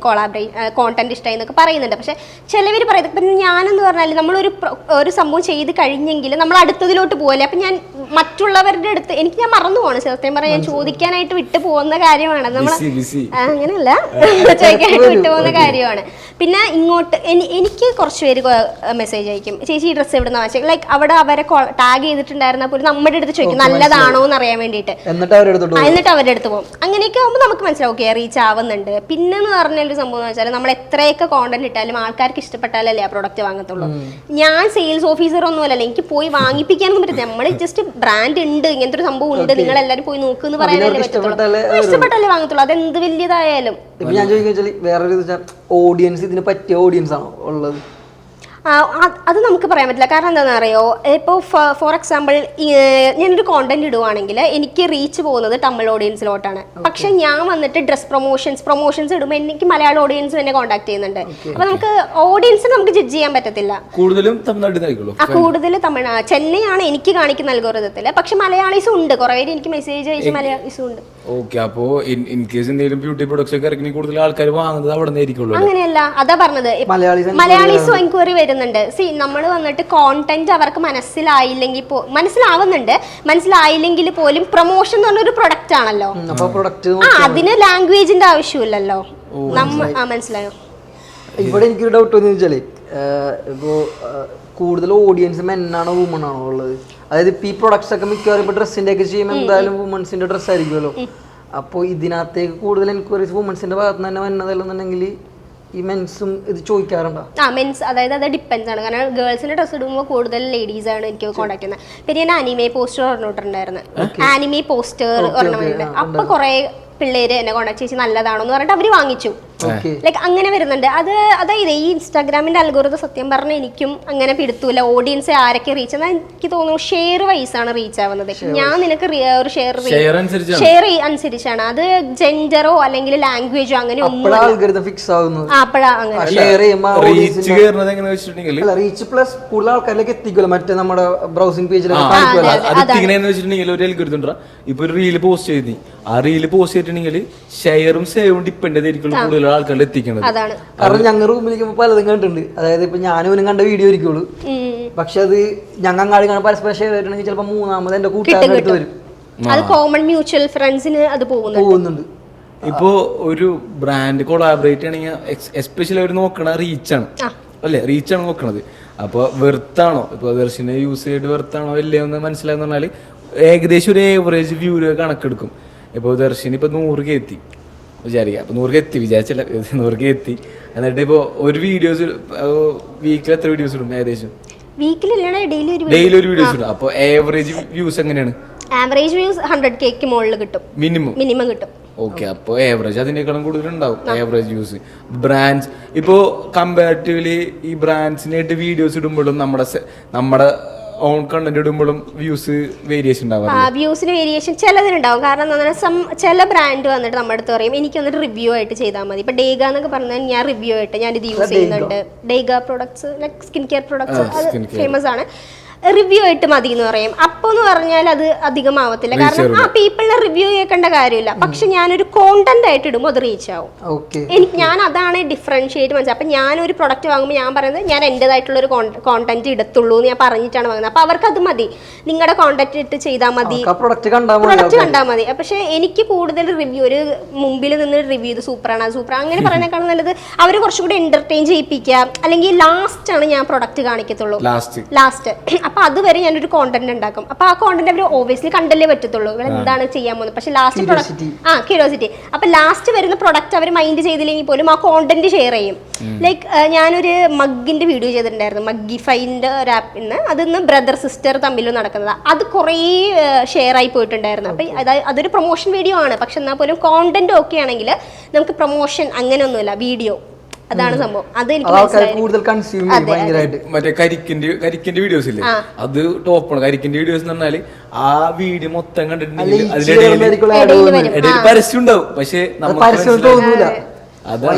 കോണ്ടന്റ് ഇഷ്ടമായി എന്നൊക്കെ പറയുന്നുണ്ട്. പക്ഷേ ചിലവർ പറയുന്നത്, പിന്നെ ഞാനെന്ന് പറഞ്ഞാൽ നമ്മളൊരു സംഭവം ചെയ്ത് കഴിഞ്ഞെങ്കിൽ നമ്മൾ അടുത്തതിലോട്ട് പോകല്ലേ. അപ്പം ഞാൻ മറ്റുള്ളവരുടെ അടുത്ത് ഞാൻ മറന്നു പോകണം, സത്യം പറയാൻ ഞാൻ ചോദിക്കാനായിട്ട് വിട്ടു പോകുന്ന കാര്യമാണ്. നമ്മൾ അങ്ങനെയല്ല, ചോദിക്കാനായിട്ട് വിട്ടു പോകുന്ന കാര്യമാണ്. പിന്നെ ഇങ്ങോട്ട് എനിക്ക് കുറച്ച് പേര് മെസ്സേജ് അയക്കും, ചേച്ചി ഈ ഡ്രസ്സ് എവിടുന്ന വാങ്ങിച്ചത്, ലൈക്ക് അവിടെ അവരെ ടാഗ് ചെയ്തിട്ടുണ്ടായിരുന്ന പോലും നമ്മുടെ അടുത്ത് ചോദിക്കും നല്ലതാണോ എന്ന് അറിയാൻ വേണ്ടിയിട്ട്. എന്നിട്ട് അവരുടെ അടുത്ത് പോകും. അങ്ങനെയൊക്കെ ആകുമ്പോൾ നമുക്ക് മനസ്സിലാവും ഓക്കെ റീച്ച് ആവുന്നുണ്ട്. പിന്നെന്ന് പറഞ്ഞൊരു സംഭവം എന്ന് വെച്ചാൽ, നമ്മൾ എത്രയൊക്കെ കോണ്ടന്റ് ഇട്ടാലും ആൾക്കാർക്ക് ഇഷ്ടപ്പെട്ടാലല്ലേ ആ പ്രൊഡക്റ്റ് വാങ്ങത്തുള്ളൂ. ഞാൻ സെയിൽസ് ഓഫീസർ ഒന്നും അല്ലല്ലോ, എനിക്ക് പോയി വാങ്ങിപ്പിക്കാനൊന്നും പറ്റില്ല. നമ്മൾ ജസ്റ്റ് ബ്രാൻഡ് ഉണ്ട്, ഇങ്ങനത്തെ ഒരു സംഭവം ഉണ്ട്, നിങ്ങൾ എല്ലാവരും പോയി നോക്കുന്ന് പറയാനല്ലേ പറ്റത്തുള്ളൂ. ഇഷ്ടപ്പെട്ടല്ലേ വാങ്ങത്തുള്ളൂ, അതെന്ത് വലിയതായാലും. ഞാൻ ചോദിച്ചാൽ വേറൊരു ഓഡിയൻസ് ഇതിന് പറ്റിയ ഓഡിയൻസ് ആണോ ഉള്ളത്? അത് നമുക്ക് പറയാൻ പറ്റില്ല. കാരണം എന്താണെന്ന് അറിയോ, ഇപ്പോൾ ഫോർ എക്സാമ്പിൾ ഞാനൊരു കോണ്ടന്റ് ഇടുവാണെങ്കിൽ എനിക്ക് റീച്ച് പോകുന്നത് തമിഴ് ഓഡിയൻസിലോട്ടാണ്. പക്ഷെ ഞാൻ വന്നിട്ട് ഡ്രസ് പ്രൊമോഷൻസ് ഇടുമ്പോൾ എനിക്ക് മലയാളം ഓഡിയൻസ് എന്നെ കോൺടാക്ട് ചെയ്യുന്നുണ്ട്. അപ്പൊ നമുക്ക് ഓഡിയൻസ് നമുക്ക് ജഡ്ജ് ചെയ്യാൻ പറ്റത്തില്ല. കൂടുതൽ തമിഴ് ചെന്നൈയാണ് എനിക്ക് കാണിക്കുന്ന അൽഗോരിതത്തിൽ. പക്ഷെ മലയാളീസും ഉണ്ട്, കുറെ പേര് എനിക്ക് മെസ്സേജ് അയച്ച് മലയാളീസും ഉണ്ട്. അങ്ങനെയല്ല, അതാ പറഞ്ഞത്, മലയാളീസും എൻക്വയറി വരുന്നുണ്ട്. നമ്മൾ വന്നിട്ട് കോണ്ടന്റ് അവർക്ക് മനസ്സിലായില്ലെങ്കിൽ പോലും പ്രൊമോഷൻ എന്ന് പറഞ്ഞൊരു പ്രൊഡക്റ്റ് ആണല്ലോ, അതിന് ലാംഗ്വേജിന്റെ ആവശ്യമില്ലല്ലോ. മനസ്സിലായോ? ഇവിടെ എനിക്കൊരു ഡൗട്ട് എന്ന് വെച്ചാല്, ഇപ്പോ കൂടുതൽ ഓഡിയൻസ് മെന്നാണോ വുമൺ ആണോ ഉള്ളത്? അതായത് ഇപ്പൊ ഈ പ്രൊഡക്ട്സ് ഒക്കെ മിക്കവാറും ഇപ്പൊ ഡ്രസ്സിന്റെ ഒക്കെ ചെയ്യുമ്പോൾ എന്തായാലും വുമൺസിന്റെ ഡ്രസ്സ് ആയിരിക്കുമല്ലോ. അപ്പോൾ ഇതിനകത്തേക്ക് കൂടുതൽ എൻക്വയറീസ് വുമൺസിന്റെ ഭാഗത്ത് തന്നെ വന്നതല്ലെന്നുണ്ടെങ്കിൽ ഈ മെൻസും ഇത് ചോദിക്കാറുണ്ടോ? മെൻസ് അതായത് അത് ഡിപ്പെൻസ് ആണ്. കാരണം ഗേൾസിന്റെ ഡ്രസ്സ് ഇടുമ്പോൾ കൂടുതൽ ലേഡീസ് ആണ് എനിക്ക് കോൺടാക്ട് ചെയ്യുന്നത്. പിന്നെ ഞാൻ ആനിമേ പോസ്റ്റർ പറഞ്ഞിട്ടുണ്ടായിരുന്നു, ആനിമേ പോസ്റ്റർ പറഞ്ഞിട്ടുണ്ട്. അപ്പൊ കുറെ പിള്ളേര് എന്നെ കോൺടാക്ട് ചെയ്ത് നല്ലതാണോ എന്ന് പറഞ്ഞിട്ട് അവര് വാങ്ങിച്ചു. ലൈക്ക് അങ്ങനെ വരുന്നുണ്ട്. അതായത് ഈ ഇൻസ്റ്റാഗ്രാമിന്റെ അൽഗോരിതം സത്യം പറഞ്ഞാൽ എനിക്കും അങ്ങനെ പിടുത്തൂല. ഓഡിയൻസ് ആരൊക്കെ റീച്ച് എന്നാൽ എനിക്ക് തോന്നുന്നു ഷെയർ വൈസ് ആണ് റീച്ച് ആവുന്നത്. ഞാൻ നിനക്ക് ഒരു ഷെയർ അനുസരിച്ചാണ്. അത് ജെൻഡറോ അല്ലെങ്കിൽ ലാംഗ്വേജോ അങ്ങനെ ഒന്നും റീച്ച് പ്ലസ് കൂടുതൽ ആൾക്കാരിലേക്ക് എത്തിക്കുമല്ലോ. മറ്റേ നമ്മുടെ ബ്രൗസിംഗ് പേജിലൊക്കെ ഇപ്പൊ ഒരു റീല് പോസ്റ്റ് ചെയ്തി, ആ റീല് പോസ്റ്റ് ചെയ്തിട്ടുണ്ടെങ്കിൽ ഷെയറും സേവും ഡിപ്പെൻഡ് ചെയ്തിരിക്കുള്ളൂ കൂടുതൽ ആൾക്കാരിൽ എത്തിക്കുന്നത്. കാരണം ഞങ്ങൾ റൂമിലേക്ക് പലതും കണ്ടിട്ടുണ്ട്. അതായത് ഇപ്പൊ ഞാനും കണ്ട വീഡിയോ ആയിരിക്കുള്ളൂ, പക്ഷെ അത് ഞങ്ങൾ അങ്ങാടി കാണാൻ പരസ്പരം ഷെയർ ചെയ്തിട്ടുണ്ടെങ്കിൽ ചിലപ്പോൾ മൂന്നാമത് എന്റെ കൂട്ടുകാരുടെ അടുത്ത് വരും. അത് കോമൺ മ്യൂച്വൽ ഫ്രണ്ട്സിന് അത് പോകുന്നുണ്ട്. ഇപ്പോ ഒരു ബ്രാൻഡ് കൊളാബറേറ്റ് ചെയ്യണമെങ്കിൽ എസ്പെഷ്യലി അവർ നോക്കണ റീച്ചാണ് അല്ലെ, റീച്ചാണ് നോക്കണത്. അപ്പൊ വെർത്താണോ ഇപ്പൊ ദർശിനെ യൂസ് ചെയ്തിട്ട് വെർത്താണോ അല്ലേ എന്ന് മനസ്സിലായെന്ന് പറഞ്ഞാല് ഏകദേശം ഒരു ഏവറേജ് വ്യൂ കണക്കെടുക്കും. ഇപ്പോൾ ദർശിനി ഇപ്പോൾ 100K എത്തി വിചാരിക്കുക, അപ്പോൾ 100K എത്തി വിചാരിച്ചില്ല, 100K എത്തി. എന്നിട്ട് ഇപ്പോൾ ഒരു വീഡിയോസ് വീക്കിൽ എത്ര വീഡിയോസ് ഇടും? ഏകദേശം ഡെയിലി ഒരു വീഡിയോസ് ഇടും. അപ്പോൾ ഏവറേജ് വ്യൂസ് എങ്ങനെയാണ്? ആവറേജ് വ്യൂസ് 100K മുകളിൽ കിട്ടും, മിനിമം കിട്ടും. ഓക്കെ, അപ്പോൾ ഏവറേജ് അതിനേക്കാളും കൂടുതലുണ്ടാവും ഏവറേജ് വ്യൂസ്. ബ്രാൻഡ്സ് ഇപ്പോൾ കമ്പാരിറ്റീവ്ലി ഈ ബ്രാൻഡ്സിനായിട്ട് വീഡിയോസ് ഇടുമ്പോഴും നമ്മുടെ ഓൺ കണ്ടന്റ് ഇടുമ്പോഴും വ്യൂസ് വേരിയേഷൻ ഉണ്ടാവും. വ്യൂസിന് വേരിയേഷൻ ചിലതിനുണ്ടാവും. കാരണം എന്താ പറഞ്ഞാൽ ചില ബ്രാൻഡ് വന്നിട്ട് നമ്മുടെ അടുത്ത് പറയും എനിക്ക് വന്നിട്ട് റിവ്യൂ ആയിട്ട് ചെയ്താൽ മതി. ഇപ്പൊ ഡേഗ എന്നൊക്കെ പറഞ്ഞാൽ ഞാൻ റിവ്യൂ ആയിട്ട് ഞാൻ ഇത് യൂസ് ചെയ്യുന്നുണ്ട്. ഡേഗ products like skin care products അത് ഫേമസ് ആണ്. റിവ്യൂ ആയിട്ട് മതി എന്ന് പറയും. അപ്പൊ എന്ന് പറഞ്ഞാൽ അത് അധികമാവത്തില്ല. കാരണം പീപ്പിളിനെ റിവ്യൂ കേൾക്കേണ്ട കാര്യമില്ല. പക്ഷെ ഞാനൊരു കോണ്ടന്റ് ആയിട്ട് ഇടുമ്പോൾ അത് റീച്ച് ആവും. ഞാൻ അതാണ് ഡിഫറൻഷിയേറ്റ് മനസ്സിലാവും. അപ്പൊ ഞാനൊരു പ്രൊഡക്റ്റ് വാങ്ങുമ്പോൾ ഞാൻ പറയുന്നത് ഞാൻ എന്റേതായിട്ടുള്ള ഒരു കോണ്ടന്റ് ഇടത്തുള്ളൂ എന്ന് ഞാൻ പറഞ്ഞിട്ടാണ് വാങ്ങുന്നത്. അപ്പൊ അവർക്ക് അത് മതി, നിങ്ങളുടെ കോണ്ടന്റ് ഇട്ട് ചെയ്താൽ മതി, പ്രൊഡക്റ്റ് കണ്ടാൽ മതി. പക്ഷെ എനിക്ക് കൂടുതൽ റിവ്യൂ, ഒരു മുമ്പിൽ നിന്ന് റിവ്യൂ ഇത് സൂപ്പറാണ് അത് സൂപ്പറാണ് അങ്ങനെ പറയുന്നേക്കാളും നല്ലത് അവർ കുറച്ചും കൂടി എന്റർടൈൻ ചെയ്യിപ്പിക്കുക. അല്ലെങ്കിൽ ലാസ്റ്റ് ആണ് ഞാൻ പ്രൊഡക്റ്റ് കാണിക്കത്തുള്ളൂ, ലാസ്റ്റ്. അപ്പൊ അതുവരെ ഞാനൊരു കോണ്ടന്റ് ഉണ്ടാക്കും. അപ്പൊ ആ കോണ്ടന്റ് അവർ ഓബിയസ്ലി കണ്ടല്ലേ പറ്റത്തുള്ളൂ, ഇവർ എന്താണ് ചെയ്യാൻ പോകുന്നത്. പക്ഷെ ലാസ്റ്റ് പ്രൊഡക്റ്റ് ക്യൂരിയോസിറ്റി. അപ്പൊ ലാസ്റ്റ് വരുന്ന പ്രൊഡക്റ്റ് അവർ മൈൻഡ് ചെയ്തില്ലെങ്കിൽ പോലും ആ കോണ്ടന്റ് ഷെയർ ചെയ്യും. ലൈക്ക് ഞാനൊരു മഗ്ഗിന്റെ വീഡിയോ ചെയ്തിട്ടുണ്ടായിരുന്നു, മഗ്ഗിഫൈന്റെ ഒരു ആപ്പിൽ നിന്ന്. അതിന്ന് ബ്രദർ സിസ്റ്റർ തമ്മിൽ നടക്കുന്നത്. അത് കുറേ ഷെയർ ആയി പോയിട്ടുണ്ടായിരുന്നു. അപ്പൊ അതൊരു പ്രൊമോഷൻ വീഡിയോ ആണ്. പക്ഷെ എന്നാൽ പോലും കോണ്ടന്റ് ഓക്കെ ആണെങ്കിൽ നമുക്ക് പ്രൊമോഷൻ അങ്ങനെയൊന്നുമില്ല, വീഡിയോ. അതാണ് സംഭവം. അത് എനിക്ക് മറ്റേ കരിക്കിന്റെ വീഡിയോസ് ഇല്ലേ, അത് ടോപ്പാണ്. കരിക്കിന്റെ വീഡിയോസ് എന്ന് പറഞ്ഞാല് ആ വീഡിയോ മൊത്തം കണ്ടിട്ടുണ്ടെങ്കിൽ അതിലിടയിൽ പരസ്യം ഉണ്ടാവും. പക്ഷെ നമ്മൾ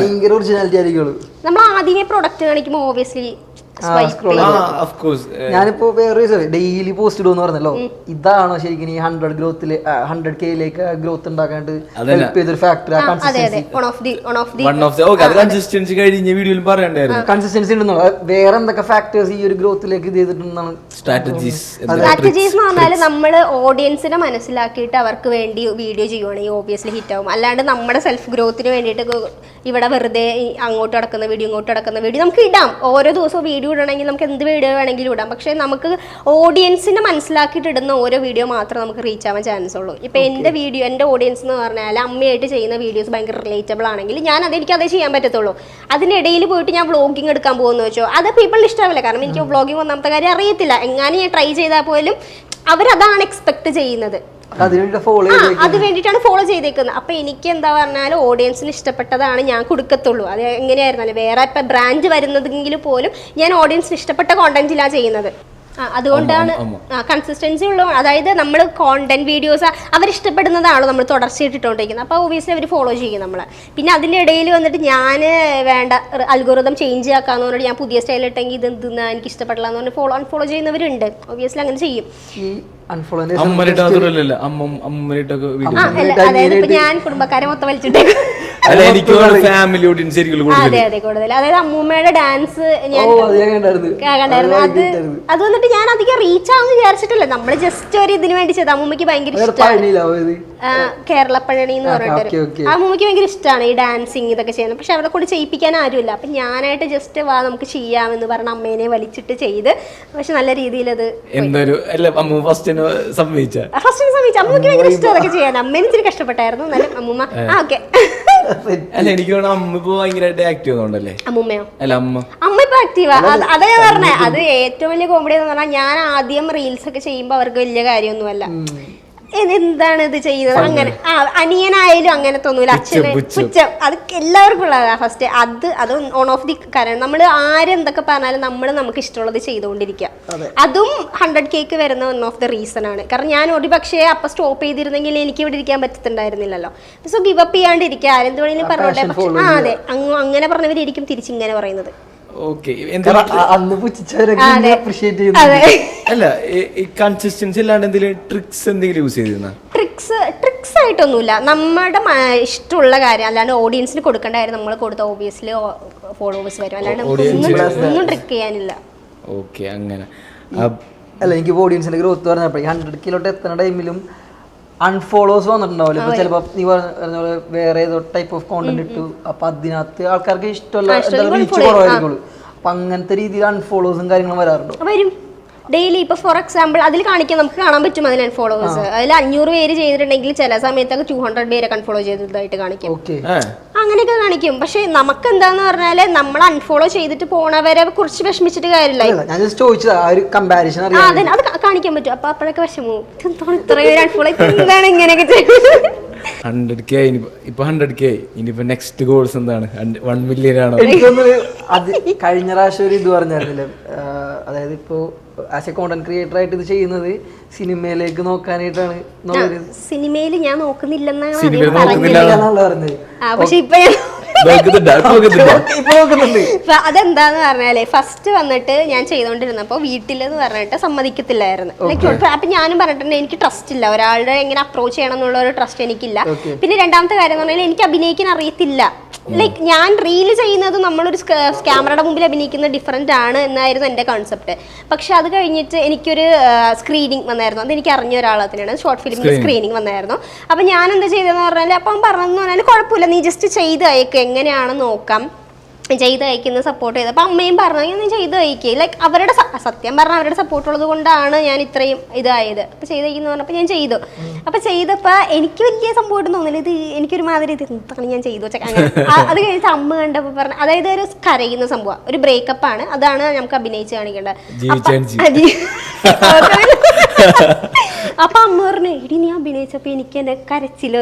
ആദ്യമേ പ്രൊഡക്റ്റ് കാണിക്കുമ്പോൾ ഓബിയസ്ലി ഞാനിപ്പോ വേറെ ഡെയിലി പോസ്റ്റ് ഇടുമെന്ന് പറഞ്ഞല്ലോ, ഇതാണോ ശരിക്കും ഈ 100K ഗ്രോത്ത് ഉണ്ടാക്കാണ്ട് ഫാക്ടർ? കൺസിസ്റ്റൻസി ഉണ്ടെന്നോ വേറെ എന്തൊക്കെ ഫാക്ടേഴ്സ് ഈ ഒരു ഗ്രോത്തിലേക്ക് ഇത് ചെയ്തിട്ടുണ്ടെന്നാണ്? സ്ട്രാറ്റജീസ് എന്ന് പറഞ്ഞാൽ നമ്മള് ഓഡിയൻസിനെ മനസ്സിലാക്കിയിട്ട് അവർക്ക് വേണ്ടി വീഡിയോ ചെയ്യുവാണെങ്കിൽ ഓബിയസ്ലി ഹിറ്റ് ആവും. അല്ലാണ്ട് നമ്മുടെ സെൽഫ് ഗ്രോത്തിന് വേണ്ടിയിട്ട് ഇവിടെ വെറുതെ അങ്ങോട്ട് കിടക്കുന്ന വീഡിയോ ഇങ്ങോട്ട് കിടക്കുന്ന വീഡിയോ നമുക്ക് ഇടാം. ഓരോ ദിവസവും വീഡിയോ ഇടണമെങ്കിൽ നമുക്ക് എന്ത് വീഡിയോ വേണമെങ്കിലും ഇടാം. പക്ഷേ നമുക്ക് ഓഡിയൻസിനെ മനസ്സിലാക്കിയിട്ട് ഇടുന്ന ഓരോ വീഡിയോ മാത്രമേ നമുക്ക് റീച്ച് ആവാൻ ചാൻസ് ഉള്ളൂ. ഇപ്പം എൻ്റെ വീഡിയോ, എൻ്റെ ഓഡിയൻസ് എന്ന് പറഞ്ഞാൽ അമ്മയായിട്ട് ചെയ്യുന്ന വീഡിയോസ് ഭയങ്കര റിലേറ്റബിൾ ആണെങ്കിൽ എനിക്കതേ ചെയ്യാൻ പറ്റത്തുള്ളൂ. അതിനിടയിൽ പോയിട്ട് ഞാൻ വ്ളോഗിങ് എടുക്കാൻ പോകുമെന്ന് വെച്ചോ, അത് പീപ്പിളിന് ഇഷ്ടമാവില്ല. കാരണം എനിക്ക് വ്ളോഗിങ് ഒന്നാമത്തെ കാര്യം അറിയത്തില്ല. എങ്ങനെ ഞാൻ ട്രൈ ചെയ്താൽ പോലും അവരതാണ് എക്സ്പെക്ട് ചെയ്യുന്നത്. അത് വേണ്ടിയിട്ടാണ് ഫോളോ ചെയ്തേക്കുന്നത്. അപ്പൊ എനിക്ക് എന്താ പറഞ്ഞാൽ ഓഡിയൻസിന് ഇഷ്ടപ്പെട്ടതാണ് ഞാൻ കൊടുക്കത്തുള്ളൂ. അത് എങ്ങനെയായിരുന്നാലും വേറെ ഇപ്പൊ ബ്രാൻഡ് വരുന്നതെങ്കിൽ പോലും ഞാൻ ഓഡിയൻസിന് ഇഷ്ടപ്പെട്ട കോണ്ടന്റിലാണ് ചെയ്യുന്നത്. അതുകൊണ്ടാണ് കൺസിസ്റ്റൻസി ഉള്ള. അതായത് നമ്മൾ കോണ്ടന്റ് വീഡിയോസ് അവരിഷ്ടപ്പെടുന്നതാണോ നമ്മൾ തുടർച്ചയായിട്ട് ഇട്ടുകൊണ്ടിരിക്കുന്നത്. അപ്പോൾ ഒബിയസ്ലി അവർ ഫോളോ ചെയ്യും നമ്മളെ. പിന്നെ അതിൻ്റെ ഇടയിൽ വന്നിട്ട് ഞാൻ വേണ്ട അൽഗോരിതം ചേഞ്ച് ആക്കാന്ന് പറഞ്ഞിട്ട് ഞാൻ പുതിയ സ്റ്റൈൽ ഇട്ടെങ്കിൽ ഇത് എന്തെന്നാ എനിക്ക് ഇഷ്ടപ്പെടില്ല എന്ന് പറഞ്ഞ് അൺഫോളോ ചെയ്യുന്നവരുണ്ട്. ഒബിയസ്ലി അങ്ങനെ ചെയ്യും. അതായത് ഇപ്പൊ ഞാൻ കുടുംബക്കാരെ മൊത്തം വലിച്ചിട്ടേക്കും. അതെ കൂടുതൽ. അതായത് അമ്മൂമ്മയുടെ ഡാൻസ് ഞാൻ കണ്ടായിരുന്നു. അത് വന്നിട്ട് ഞാൻ അധികം റീച്ച് ആവുമെന്ന് വിചാരിച്ചിട്ടില്ല. നമ്മള് ജസ്റ്റ് ഒരു ഇതിന് വേണ്ടി ചെയ്ത് അമ്മൂമ്മയ്ക്ക് ഭയങ്കര ഇഷ്ടമാണ്. കേരളപ്പഴണി എന്ന് പറഞ്ഞിട്ട് അമ്മൂമ്മയ്ക്ക് ഭയങ്കര ഇഷ്ടമാണ് ഈ ഡാൻസിങ് ഇതൊക്കെ ചെയ്യുന്നത്. പക്ഷെ അവരെ കൊണ്ട് ചെയ്യിപ്പിക്കാൻ ആരുമില്ല. അപ്പൊ ഞാനായിട്ട് ജസ്റ്റ് നമുക്ക് ചെയ്യാമെന്ന് പറഞ്ഞ അമ്മേനെ വലിച്ചിട്ട് ചെയ്ത്. പക്ഷെ നല്ല രീതിയിൽ അത് ഫസ്റ്റ് സമ്മതിച്ചു. അമ്മൂമ്മയ്ക്ക് ഭയങ്കര ഇഷ്ടം അതൊക്കെ ചെയ്യാൻ. അമ്മേനെ ഇച്ചിരി കഷ്ടപ്പെട്ടായിരുന്നു. എന്നാലും അമ്മൂമ്മ ഓക്കെ അല്ല എനിക്ക് തോന്നുന്നു അമ്മ ഇപ്പൊ ഭയങ്കരമായിട്ട് ആക്റ്റീവ് ആവുന്നുണ്ടല്ലേ? അമ്മൂമ്മയോ? അല്ല അമ്മ ഇപ്പൊ ആക്റ്റീവാ. അതാ ഞാൻ പറഞ്ഞേ, അത് ഏറ്റവും വലിയ കോമഡി എന്ന് പറഞ്ഞാൽ ഞാൻ ആദ്യം റീൽസ് ഒക്കെ ചെയ്യുമ്പോ അവർക്ക് വലിയ കാര്യമൊന്നുമല്ല, എന്താണ് ഇത് ചെയ്യുന്നത് അങ്ങനെ. അനിയനായാലും അങ്ങനെ തോന്നൂല, അച്ഛന് പുച്ഛം, അത് എല്ലാവർക്കും ഉള്ളതാ ഫസ്റ്റ്. അത് ഓൺ ഓഫ് ദി കാരണം നമ്മൾ ആരെന്തൊക്കെ പറഞ്ഞാലും നമ്മൾ നമുക്ക് ഇഷ്ടമുള്ളത് ചെയ്തുകൊണ്ടിരിക്കുക. അതും 100K വരുന്ന വൺ ഓഫ് ദ റീസൺ ആണ്. കാരണം ഞാൻ ഒരു പക്ഷേ അപ്പൊ സ്റ്റോപ്പ് ചെയ്തിരുന്നെങ്കിൽ എനിക്ക് ഇവിടെ ഇരിക്കാൻ പറ്റത്തുണ്ടായിരുന്നില്ലല്ലോ. സോ ഗിവ് അപ്പ് ചെയ്യാണ്ടിരിക്കുക, ആരെന്ത് വേണമെങ്കിലും പറഞ്ഞോട്ടെ. പക്ഷെ അതെ, അങ്ങനെ പറഞ്ഞവരായിരിക്കും തിരിച്ചിങ്ങനെ പറയുന്നത്. അല്ല ഈ കൺസിസ്റ്റൻസി അല്ലാണ്ട് എന്തെങ്കിലും ട്രിക്സ് എന്തെങ്കിലും യൂസ് ചെയ്തിരുന്ന? ട്രിക്സ് ആയിട്ടൊന്നുമില്ല, നമ്മുടെ ഇഷ്ടമുള്ള കാര്യം അല്ലാണ്ട് ഓഡിയൻസിന് കൊടുക്കേണ്ട കാര്യം നമ്മൾ കൊടുത്ത ഓബിയസ്ലി ഫോളോവേഴ്സ് വരും, അല്ലാണ്ട് ഒന്നും ട്രിക്ക് ചെയ്യാനില്ല. ഓക്കെ, അങ്ങനെ. അല്ല എനിക്ക് ഓഡിയൻസിന്റെ ഗ്രോത്ത് പറഞ്ഞപ്പോൾ 100K എത്തുന്ന ടൈമിലും അൺഫോളോസ് വന്നിട്ടുണ്ടാവില്ല. ഇപ്പൊ ചിലപ്പോ നീ പറഞ്ഞ പോലെ വേറെ ഏതോ ടൈപ്പ് ഓഫ് കോണ്ടന്റ് ഇട്ടു, അപ്പൊ അതിനകത്ത് ആൾക്കാർക്ക് ഇഷ്ടമുള്ള റീച്ച് കുറവായിരിക്കുള്ളൂ. അപ്പൊ അങ്ങനത്തെ രീതിയിൽ അൺഫോളോസും കാര്യങ്ങളും വരാറുണ്ടോ? വരും ഡെയിലി. ഇപ്പൊ ഫോർ എക്സാമ്പിൾ അതിൽ കാണിക്കാൻ നമുക്ക് കാണാൻ പറ്റും അതിൽ അൺഫോളോവേഴ്സ്. അതിൽ 500 പേര് ചെയ്തിട്ടുണ്ടെങ്കിൽ ചില സമയത്തൊക്കെ 200 പേരെ അൺഫോളോ ചെയ്തതായിട്ട് കാണിക്കും. അങ്ങനെയൊക്കെ കാണിക്കും. പക്ഷെ നമുക്ക് എന്താന്ന് പറഞ്ഞാല് നമ്മൾ അൺഫോളോ ചെയ്തിട്ട് പോണവരെ കുറിച്ച് വിഷമിച്ചിട്ട് കാര്യമില്ല. അത് കാണിക്കാൻ പറ്റും. അപ്പൊ അപ്പോഴൊക്കെ വിഷമവും, ഇത്രയും അൺഫോളോ എന്താണ് ഇങ്ങനെയൊക്കെ ചെയ്യുന്നത്. 100K ഇപ്പൊ 100K ഇനിയിപ്പോ നെക്സ്റ്റ് ഗോൾസ് എന്താണ്? 1 മില്യൺ ആണോ? അത് കഴിഞ്ഞ പ്രാവശ്യം ഒരു ഇത് പറഞ്ഞായിരുന്നില്ല, അതായത് ഇപ്പോ ആസ് എ കോണ്ടന്റ് ക്രിയേറ്റർ ആയിട്ട് ഇത് ചെയ്യുന്നത് സിനിമയിലേക്ക് നോക്കാനായിട്ടാണ്. സിനിമയിൽ ഞാൻ നോക്കുന്നില്ലെന്നാണ് പറഞ്ഞത്. പക്ഷെ ഇപ്പൊ അതെന്താന്ന് പറഞ്ഞാലേ, ഫസ്റ്റ് വന്നിട്ട് ഞാൻ ചെയ്തോണ്ടിരുന്നപ്പോ വീട്ടിലെന്ന് പറഞ്ഞിട്ട് സമ്മതിക്കത്തില്ലായിരുന്നു. അപ്പൊ ഞാനും പറഞ്ഞിട്ടുണ്ട് എനിക്ക് ട്രസ്റ്റ് ഇല്ല, ഒരാളുടെ എങ്ങനെ അപ്രോച്ച് ചെയ്യണം എന്നുള്ള ഒരു ട്രസ്റ്റ് എനിക്കില്ല. പിന്നെ രണ്ടാമത്തെ കാര്യം എന്ന് പറഞ്ഞാൽ എനിക്ക് അഭിനയിക്കാൻ അറിയത്തില്ല. ലൈക്ക് ഞാൻ റീല് ചെയ്യുന്നത് നമ്മളൊരു ക്യാമറയുടെ മുമ്പിൽ അഭിനയിക്കുന്നത് ഡിഫറെന്റ് ആണ് എന്നായിരുന്നു എൻ്റെ കോൺസെപ്റ്റ്. പക്ഷെ അത് കഴിഞ്ഞിട്ട് എനിക്കൊരു സ്ക്രീനിങ് വന്നായിരുന്നു, അത് എനിക്ക് അറിഞ്ഞ ഒരാളത്തിനാണ്, ഷോർട്ട് ഫിലിമിന്റെ സ്ക്രീനിങ് വന്നായിരുന്നു. അപ്പൊ ഞാൻ എന്താ ചെയ്തതെന്ന് പറഞ്ഞാൽ, അപ്പം പറഞ്ഞെന്ന് പറഞ്ഞാൽ കുഴപ്പമില്ല, നീ ജസ്റ്റ് ചെയ്ത് അയക്കുക, എങ്ങനെയാണെന്ന് നോക്കാം, ചെയ്ത് അയക്കുന്ന സപ്പോർട്ട് ചെയ്ത്. അപ്പം അമ്മയും പറഞ്ഞു നീ ചെയ്ത് അയക്കുക. ലൈക്ക് അവരുടെ സത്യം പറഞ്ഞാൽ അവരുടെ സപ്പോർട്ട് ഉള്ളത് കൊണ്ടാണ് ഞാൻ ഇത്രയും ഇതായത്. അപ്പം ചെയ്ത് അയക്കുന്നു പറഞ്ഞപ്പോൾ ഞാൻ ചെയ്തു. അപ്പം ചെയ്തപ്പോൾ എനിക്ക് വലിയ സംഭവമായിട്ട് തോന്നില്ല, ഇത് എനിക്കൊരു മാതിരി എന്താണ് ഞാൻ ചെയ്തു വെച്ചാൽ അങ്ങനെ. അത് കഴിഞ്ഞിട്ട് അമ്മ കണ്ടപ്പോൾ പറഞ്ഞു, അതായത് ഒരു കരയുന്ന സംഭവം, ഒരു ബ്രേക്കപ്പ് ആണ്, അതാണ് നമുക്ക് അഭിനയിച്ച് കാണിക്കേണ്ടത്. അപ്പൊ അമ്മ പറഞ്ഞു ഇടി നീ അഭിനയിച്ചപ്പോ എനിക്ക് എന്നെ കരച്ചില്ലോ.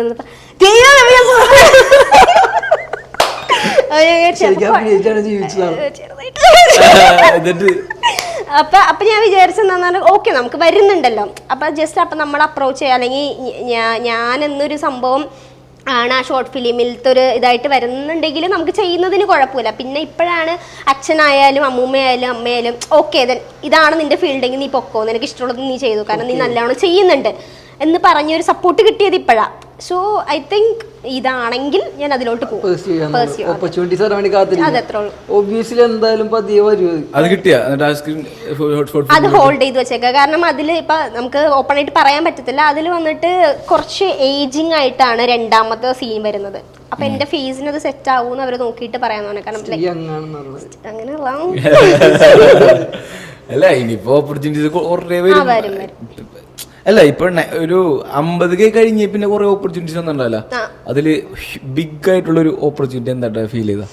അപ്പൊ ഞാൻ വിചാരിച്ചെന്താ, ഓക്കെ നമുക്ക് വരുന്നുണ്ടല്ലോ, അപ്പൊ ജസ്റ്റ് അപ്പൊ നമ്മൾ അപ്രോച്ച് ചെയ്യാം, അല്ലെങ്കിൽ ഞാൻ എന്നൊരു സംഭവം ആണ് ആ ഷോർട്ട് ഫിലിമിലത്തെ ഒരു ഇതായിട്ട് വരുന്നുണ്ടെങ്കിൽ നമുക്ക് ചെയ്യുന്നതിന് കുഴപ്പമില്ല. പിന്നെ ഇപ്പോഴാണ് അച്ഛനായാലും അമ്മൂമ്മയായാലും അമ്മയായാലും ഓക്കെ ഇതാണ് നിന്റെ ഫീൽഡെങ്കിൽ നീ പൊക്കോ, നിനക്ക് ഇഷ്ടമുള്ളത് നീ ചെയ്തു, കാരണം നീ നല്ലോണം ചെയ്യുന്നുണ്ട് എന്ന് പറഞ്ഞൊരു സപ്പോർട്ട് കിട്ടിയത് ഇപ്പോഴാണ്. സോ ഐ തിങ്ക് ഇതാണെങ്കിൽ ഞാൻ അതിലോട്ട് പോകും. അത് ഹോൾഡ് ചെയ്ത് വെച്ചേക്കാം, കാരണം അതിൽ ഇപ്പൊ നമുക്ക് ഓപ്പൺ ആയിട്ട് പറയാൻ പറ്റത്തില്ല. അതിൽ വന്നിട്ട് കുറച്ച് ഏജിങ് ആയിട്ടാണ് രണ്ടാമത്തെ സീൻ വരുന്നത്. അപ്പൊ എന്റെ ഫേസിന് അത് സെറ്റ് ആവൂന്ന് അവര് നോക്കിയിട്ട് പറയാന്ന് പറഞ്ഞാൽ, കാരണം അങ്ങനെയുള്ള അല്ല ഇനിയിപ്പോ ഓപ്പർച്യൂണിറ്റീസ് അല്ല ഇപ്പൊ ഒരു 50K കഴിഞ്ഞ് പിന്നെ കുറെ ഓപ്പർച്യൂണിറ്റീസ് ഒന്നുണ്ടല്ലോ, അതില് ബിഗ് ആയിട്ടുള്ള ഒരു ഓപ്പർച്യൂണിറ്റി എന്താ ഫീൽ ചെയ്ത?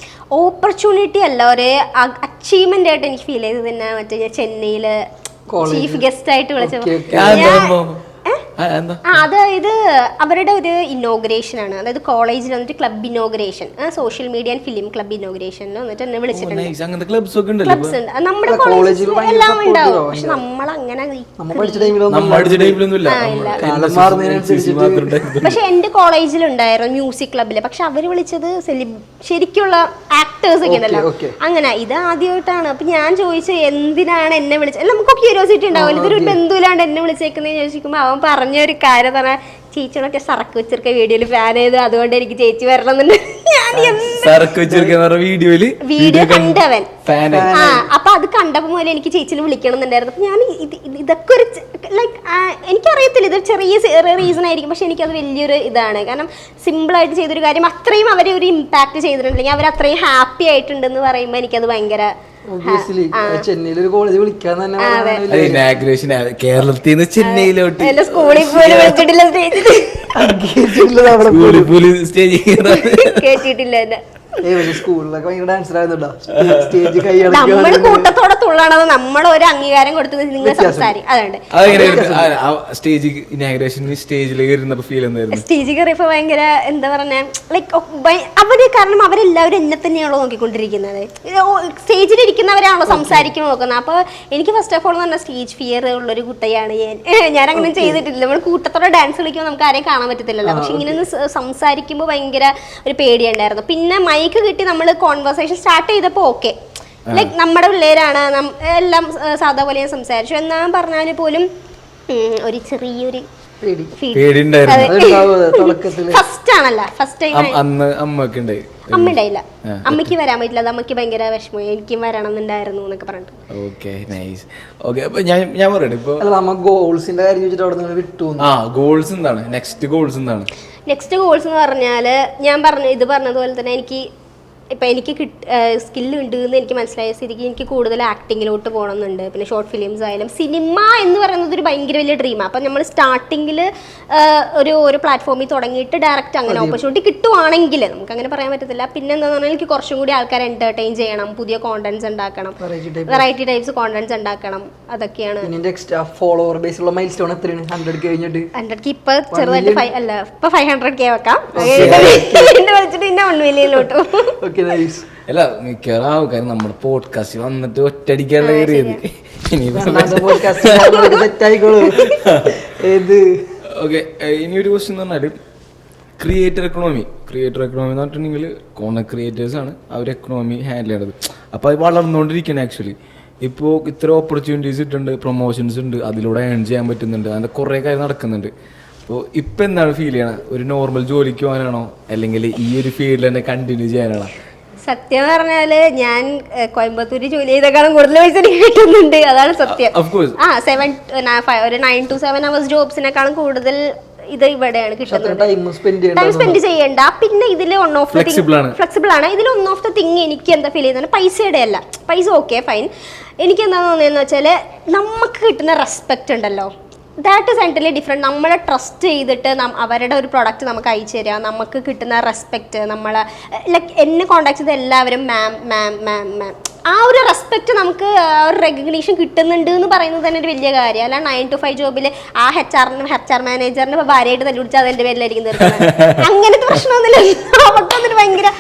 ഓപ്പർച്യൂണിറ്റി അല്ല, ഒരു അച്ചീവ്മെന്റ് ആയിട്ട് എനിക്ക് ഫീൽ ചെയ്തത് തന്നെ മറ്റേ ചെന്നൈയില് ചീഫ് ഗസ്റ്റ് ആയിട്ട് വിളിച്ചപ്പോ, അതായത് അവരുടെ ഒരു ഇന്നോഗ്രേഷൻ ആണ്, അതായത് കോളേജിൽ വന്നിട്ട് club inauguration, social media and film club inauguration വന്നിട്ട് എന്നെ വിളിച്ചിട്ടുണ്ട്. ക്ലബ്സ് ഉണ്ട് നമ്മുടെ കോളേജിൽ എല്ലാം ഉണ്ടാവും, പക്ഷെ നമ്മളങ്ങനെ പക്ഷെ എന്റെ കോളേജിലുണ്ടായിരുന്നു മ്യൂസിക് ക്ലബില്, പക്ഷെ അവര് വിളിച്ചത് ശരിക്കുള്ള ആക്ടേഴ്സ് ഒക്കെ ഉണ്ടല്ലോ, അങ്ങനെ. ഇത് ആദ്യമായിട്ടാണ്. അപ്പൊ ഞാൻ ചോദിച്ചു എന്തിനാണ് എന്നെ വിളിച്ചത്, നമുക്ക് ക്യൂരിയോസിറ്റി ഉണ്ടാവില്ല, ഇതൊരു ബന്ധുവിലാണ്ട് എന്നെ വിളിച്ചേക്കുന്നത് ചോദിക്കുമ്പോ അവൻ പറഞ്ഞൊരു കാര്യം പറഞ്ഞാൽ, ചേച്ചിയോടൊക്കെ സറക്ക് വെച്ചിരിക്ക വീഡിയോയില് ഫാൻ ചെയ്ത്, അതുകൊണ്ട് എനിക്ക് ചേച്ചി വരണമെന്നുണ്ട്. വീഡിയോ കണ്ടവൻ അപ്പൊ അത് കണ്ടപ്പോ പോലെ എനിക്ക് ചേച്ചിനെ വിളിക്കണം എന്നുണ്ടായിരുന്നു. അപ്പൊ ഞാൻ ഇതൊക്കെ ഒരു ലൈക്ക് എനിക്കറിയത്തില്ല, ഇതൊരു ചെറിയ റീസൺ ആയിരിക്കും, പക്ഷെ എനിക്കത് വലിയൊരു ഇതാണ്. കാരണം സിമ്പിൾ ആയിട്ട് ചെയ്തൊരു കാര്യം അത്രയും അവരെ ഒരു ഇമ്പാക്ട് ചെയ്തിട്ടുണ്ടെങ്കിൽ അവർ അത്രയും ഹാപ്പി ആയിട്ടുണ്ടെന്ന് പറയുമ്പോൾ എനിക്കത് ഭയങ്കര ഒബിയസ്ലി ചെന്നൈയിൽ ഒരു കോളേജ് വിളിക്കാൻ തന്നെ ഇനാഗ്രേഷൻ കേരളത്തിൽ നിന്ന് ചെന്നൈയിലോട്ട് സ്കൂളിൽ പോലും വെച്ചിട്ടില്ല സ്റ്റേജ് കേട്ടിട്ടില്ല എന്നെ. സ്കൂളിലൊക്കെ ഭയങ്കര ഡാൻസർ ആയിരുന്നുണ്ടോ സ്റ്റേജ് നമ്മള് കൂട്ടത്തോടെ തുള്ളണത് നമ്മളൊരു അംഗീകാരം കൊടുത്തത് നിങ്ങൾ സംസാരിക്കും അതുകൊണ്ട് സ്റ്റേജ് ഇനാഗ്രേഷൻ സ്റ്റേജിൽ കയറുന്നപ്പോ ഫീൽ എന്തായിരുന്നു? സ്റ്റേജിൽ കയറിയപ്പോ ഭയങ്കര എന്താ പറഞ്ഞ ലൈക്ക് അവര് കാരണം അവരെല്ലാവരും എന്നെ തന്നെയാണല്ലോ നോക്കിക്കൊണ്ടിരിക്കുന്നത്. സ്റ്റേജിലിരിക്കുന്നവരാണല്ലോ സംസാരിക്കാൻ നോക്കുന്നത്. അപ്പൊ എനിക്ക് ഫസ്റ്റ് ഓഫ് ഓൾ എന്ന് പറഞ്ഞാൽ സ്റ്റേജ് ഫിയർ ഉള്ളൊരു കുട്ടിയാണ് ഞാൻ അങ്ങനെ ചെയ്തിട്ടില്ല. നമ്മൾ കൂട്ടത്തോടെ ഡാൻസ് കളിക്കുമ്പോൾ നമുക്ക് ആരെയും കാണാൻ പറ്റത്തില്ലല്ലോ. പക്ഷെ ഇങ്ങനെ ഒന്ന് സംസാരിക്കുമ്പോൾ ഭയങ്കര ഒരു പേടിയുണ്ടായിരുന്നു. പിന്നെ മൈക്ക് കിട്ടി നമ്മൾ കോൺവെർസേഷൻ സ്റ്റാർട്ട് ചെയ്തപ്പോൾ ഓക്കെ ലൈക്ക് നമ്മുടെ പിള്ളേരാണ് എല്ലാം സാധാ പോലെ ഞാൻ സംസാരിച്ചു എന്നാ പറഞ്ഞാൽ പോലും ഒരു ചെറിയൊരു ഫസ്റ്റ് ആണല്ലോ ഫസ്റ്റ് ടൈം അമ്മ ഉണ്ടായില്ല. അമ്മയ്ക്ക് വരാൻ പറ്റില്ല. അത് അമ്മയ്ക്ക് ഭയങ്കര വിഷമമായി. എനിക്കും വരണം എന്നുണ്ടായിരുന്നു എന്നൊക്കെ പറഞ്ഞിട്ട്. നെക്സ്റ്റ് ഗോൾസ് എന്ന് പറഞ്ഞാല് ഞാൻ പറഞ്ഞതുപോലെ തന്നെ എനിക്ക് സ്കില്ല് ഉണ്ട് എന്ന് എനിക്ക് മനസ്സിലായ സ്ഥിതിക്ക് എനിക്ക് കൂടുതൽ ആക്ടിങ്ങിലോട്ട് പോകണമെന്നുണ്ട്. പിന്നെ ഷോർട്ട് ഫിലിംസ് ആയാലും സിനിമ എന്ന് പറയുന്നത് ഒരു ഭയങ്കര വലിയ ഡ്രീമാണ്. അപ്പം നമ്മൾ സ്റ്റാർട്ടിങ്ങിൽ ഒരു പ്ലാറ്റ്ഫോമിൽ തുടങ്ങിയിട്ട് ഡയറക്റ്റ് അങ്ങനെ ഓപ്പർച്യൂണിറ്റി കിട്ടുവാണെങ്കിൽ നമുക്ക് അങ്ങനെ പറയാൻ പറ്റത്തില്ല. പിന്നെ എന്താണെന്ന് പറഞ്ഞാൽ എനിക്ക് കുറച്ചും കൂടി ആൾക്കാരെ എൻ്റർടൈൻ ചെയ്യണം, പുതിയ കോണ്ടന്റ്സ് ഉണ്ടാക്കണം, വെറൈറ്റി ടൈപ്സ് കോണ്ടന്റ്സ് ഉണ്ടാക്കണം. അതൊക്കെയാണ്. 100K ഇപ്പൊ ചെറുതായിട്ട് ഇപ്പൊ 500K വെക്കാം. വിളിച്ചിട്ട് പിന്നെ 1 മില്യണിലോട്ട്. അല്ല മിക്കവാറും ആൾക്കാർ നമ്മുടെ പോഡ്കാസ്റ്റ് വന്നിട്ട് ഒറ്റടിക്കാനുള്ള കയറിയത്. ഓക്കെ, ഇനിയൊരു ക്വസ്റ്റ്യൻ എന്ന് പറഞ്ഞാൽ ക്രിയേറ്റർ എക്കണോമി എന്ന് പറഞ്ഞിട്ടുണ്ടെങ്കിൽ കോണ്ടന്റ് ക്രിയേറ്റേഴ്സ് ആണ് അവർ എക്കണോമി ഹാൻഡിൽ ചെയ്യണത്. അപ്പോൾ അത് വളർന്നുകൊണ്ടിരിക്കുകയാണ് ആക്ച്വലി. ഇപ്പോൾ ഇത്ര ഓപ്പർച്യൂണിറ്റീസ് ഇട്ടുണ്ട്, പ്രൊമോഷൻസ് ഉണ്ട്, അതിലൂടെ ഏൺ ചെയ്യാൻ പറ്റുന്നുണ്ട്, അങ്ങനെ കുറേ കാര്യം നടക്കുന്നുണ്ട്. അപ്പോൾ ഇപ്പം എന്താണ് ഫീൽ ചെയ്യണത്? ഒരു നോർമൽ ജോലിക്ക് പോകാനാണോ അല്ലെങ്കിൽ ഈ ഒരു ഫീൽഡിൽ തന്നെ കണ്ടിന്യൂ ചെയ്യാനാണോ? സത്യം പറഞ്ഞാല് ഞാൻ കോയമ്പത്തൂര് ജോലി ചെയ്തേക്കാളും കൂടുതൽ പൈസ എനിക്ക് കിട്ടുന്നുണ്ട്. അതാണ് സത്യം. ഒരു 9 to 7 hours ജോബ്സിനേക്കാളും കൂടുതൽ ഇത് ഇവിടെയാണ് കിട്ടുന്നത്. ടൈം സ്പെൻഡ് ചെയ്യണ്ട. പിന്നെ ഇതിൽ ഫ്ലെക്സിബിൾ ആണ്. ഇതിൽ ഒൺ ഓഫ് ദ തിങ് എനിക്ക് എന്താ ഫീൽ ചെയ്യുന്നത്, പൈസയുടെ അല്ല. പൈസ ഓക്കെ ഫൈൻ. എനിക്ക് എന്താ തോന്നിയെന്ന് വെച്ചാൽ നമുക്ക് കിട്ടുന്ന റെസ്പെക്റ്റ് ഉണ്ടല്ലോ, ദാറ്റ് ഈസ് എൻ്റർലി ഡിഫറെൻറ്റ്. നമ്മളെ ട്രസ്റ്റ് ചെയ്തിട്ട് അവരുടെ ഒരു പ്രൊഡക്റ്റ് നമുക്ക് അയച്ചു തരിക, നമുക്ക് കിട്ടുന്ന റെസ്പെക്റ്റ്, നമ്മളെ ലൈക്ക് എന്നെ കോണ്ടാക്ട് ചെയ്ത എല്ലാവരും മാം ആ ഒരു റെസ്പെക്റ്റ് നമുക്ക് ഒരു റെക്കഗ്നീഷൻ കിട്ടുന്നുണ്ട് എന്ന് പറയുന്നത് തന്നെ ഒരു വലിയ കാര്യം. അല്ല 9 to 5 ജോബിൽ ആ HR മാനേജറിന് ഭാര്യയായിട്ട് തന്നെ വിളിച്ചാൽ അതിൻ്റെ പേരിലായിരിക്കും തീർക്കുന്നത്. അങ്ങനത്തെ പ്രശ്നമൊന്നുമില്ല. നമുക്കതൊരു ഭയങ്കര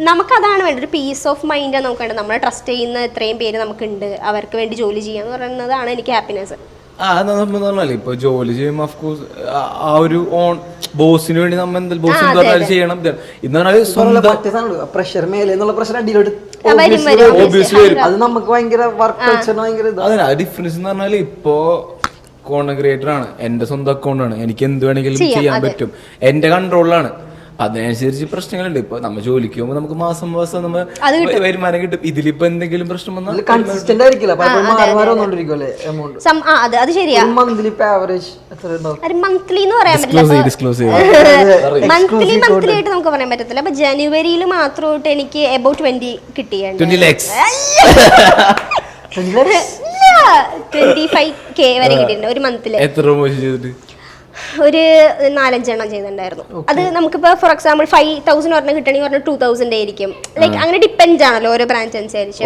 നമുക്കതാണ് വേണ്ടത്, ഒരു പീസ് ഓഫ് മൈൻഡാണ് നമുക്ക് വേണ്ടത്. നമ്മളെ ട്രസ്റ്റ് ചെയ്യുന്ന ഇത്രയും പേര് നമുക്കുണ്ട്, അവർക്ക് വേണ്ടി ജോലി ചെയ്യുക എന്ന് പറയുന്നതാണ് എനിക്ക് ഹാപ്പിനെസ്. പറഞ്ഞാൽ ഇപ്പൊ ജോലി ചെയ്യുമ്പോൾ ഓഫ്കോഴ്സ് ആ ഒരു ഓൺ ബോസിന് വേണ്ടി നമ്മൾ എന്തായാലും ബോസ് ചെയ്യണം. പ്രഷർ മേലെ എന്നുള്ള പ്രഷർ അടിയിലോട്ട് അത് നമുക്ക് ഭയങ്കര വർക്ക് കൾച്ചർ ഭയങ്കര ഡിഫറൻസ് എന്ന് പറഞ്ഞാൽ ഇപ്പോ കോണ്ടന്റ് ക്രിയേറ്റർ ആണ്, എന്റെ സ്വന്തം അക്കൗണ്ട് ആണ്, എനിക്ക് എന്ത് വേണമെങ്കിലും ചെയ്യാൻ പറ്റും, എന്റെ കൺട്രോളിലാണ്. അതിനനുസരിച്ച് പ്രശ്നങ്ങളുണ്ട്. ഇപ്പൊ നമ്മൾ ജോലിക്ക് പോകുമ്പോൾ നമുക്ക് മാസം നമ്മൾ വരുമാനം കിട്ടും. ഇതിലിപ്പോ എന്തെങ്കിലും പ്രശ്നം വന്നാൽ കൺസിസ്റ്റന്റ് ആയിരിക്കില്ല, മന്ത്ലി എന്ന് പറയാൻ മന്ത്ലി ആയിട്ട് നമുക്ക് പറയാൻ പറ്റത്തില്ല. അപ്പൊ ജനുവരിയിൽ മാത്രമായിട്ട് എനിക്ക് അബൌട്ട് 20 കിട്ടിയുണ്ട്. 25K വരെ കിട്ടിയിട്ടുണ്ട് ഒരു മന്തില്. എത്ര പ്രൊമോഷൻ ചെയ്തിട്ട്? ഒരു 4-5 എണ്ണം ചെയ്തിട്ടുണ്ടായിരുന്നു. അത് നമുക്കിപ്പോൾ ഫോർ എക്സാമ്പിൾ 5,000 പറഞ്ഞാൽ കിട്ടണമെങ്കിൽ പറഞ്ഞാൽ 2,000 ആയിരിക്കും. ലൈക്ക് അങ്ങനെ ഡിപ്പെൻഡ് ആണല്ലോ ഓരോ ബ്രാഞ്ച് അനുസരിച്ച്.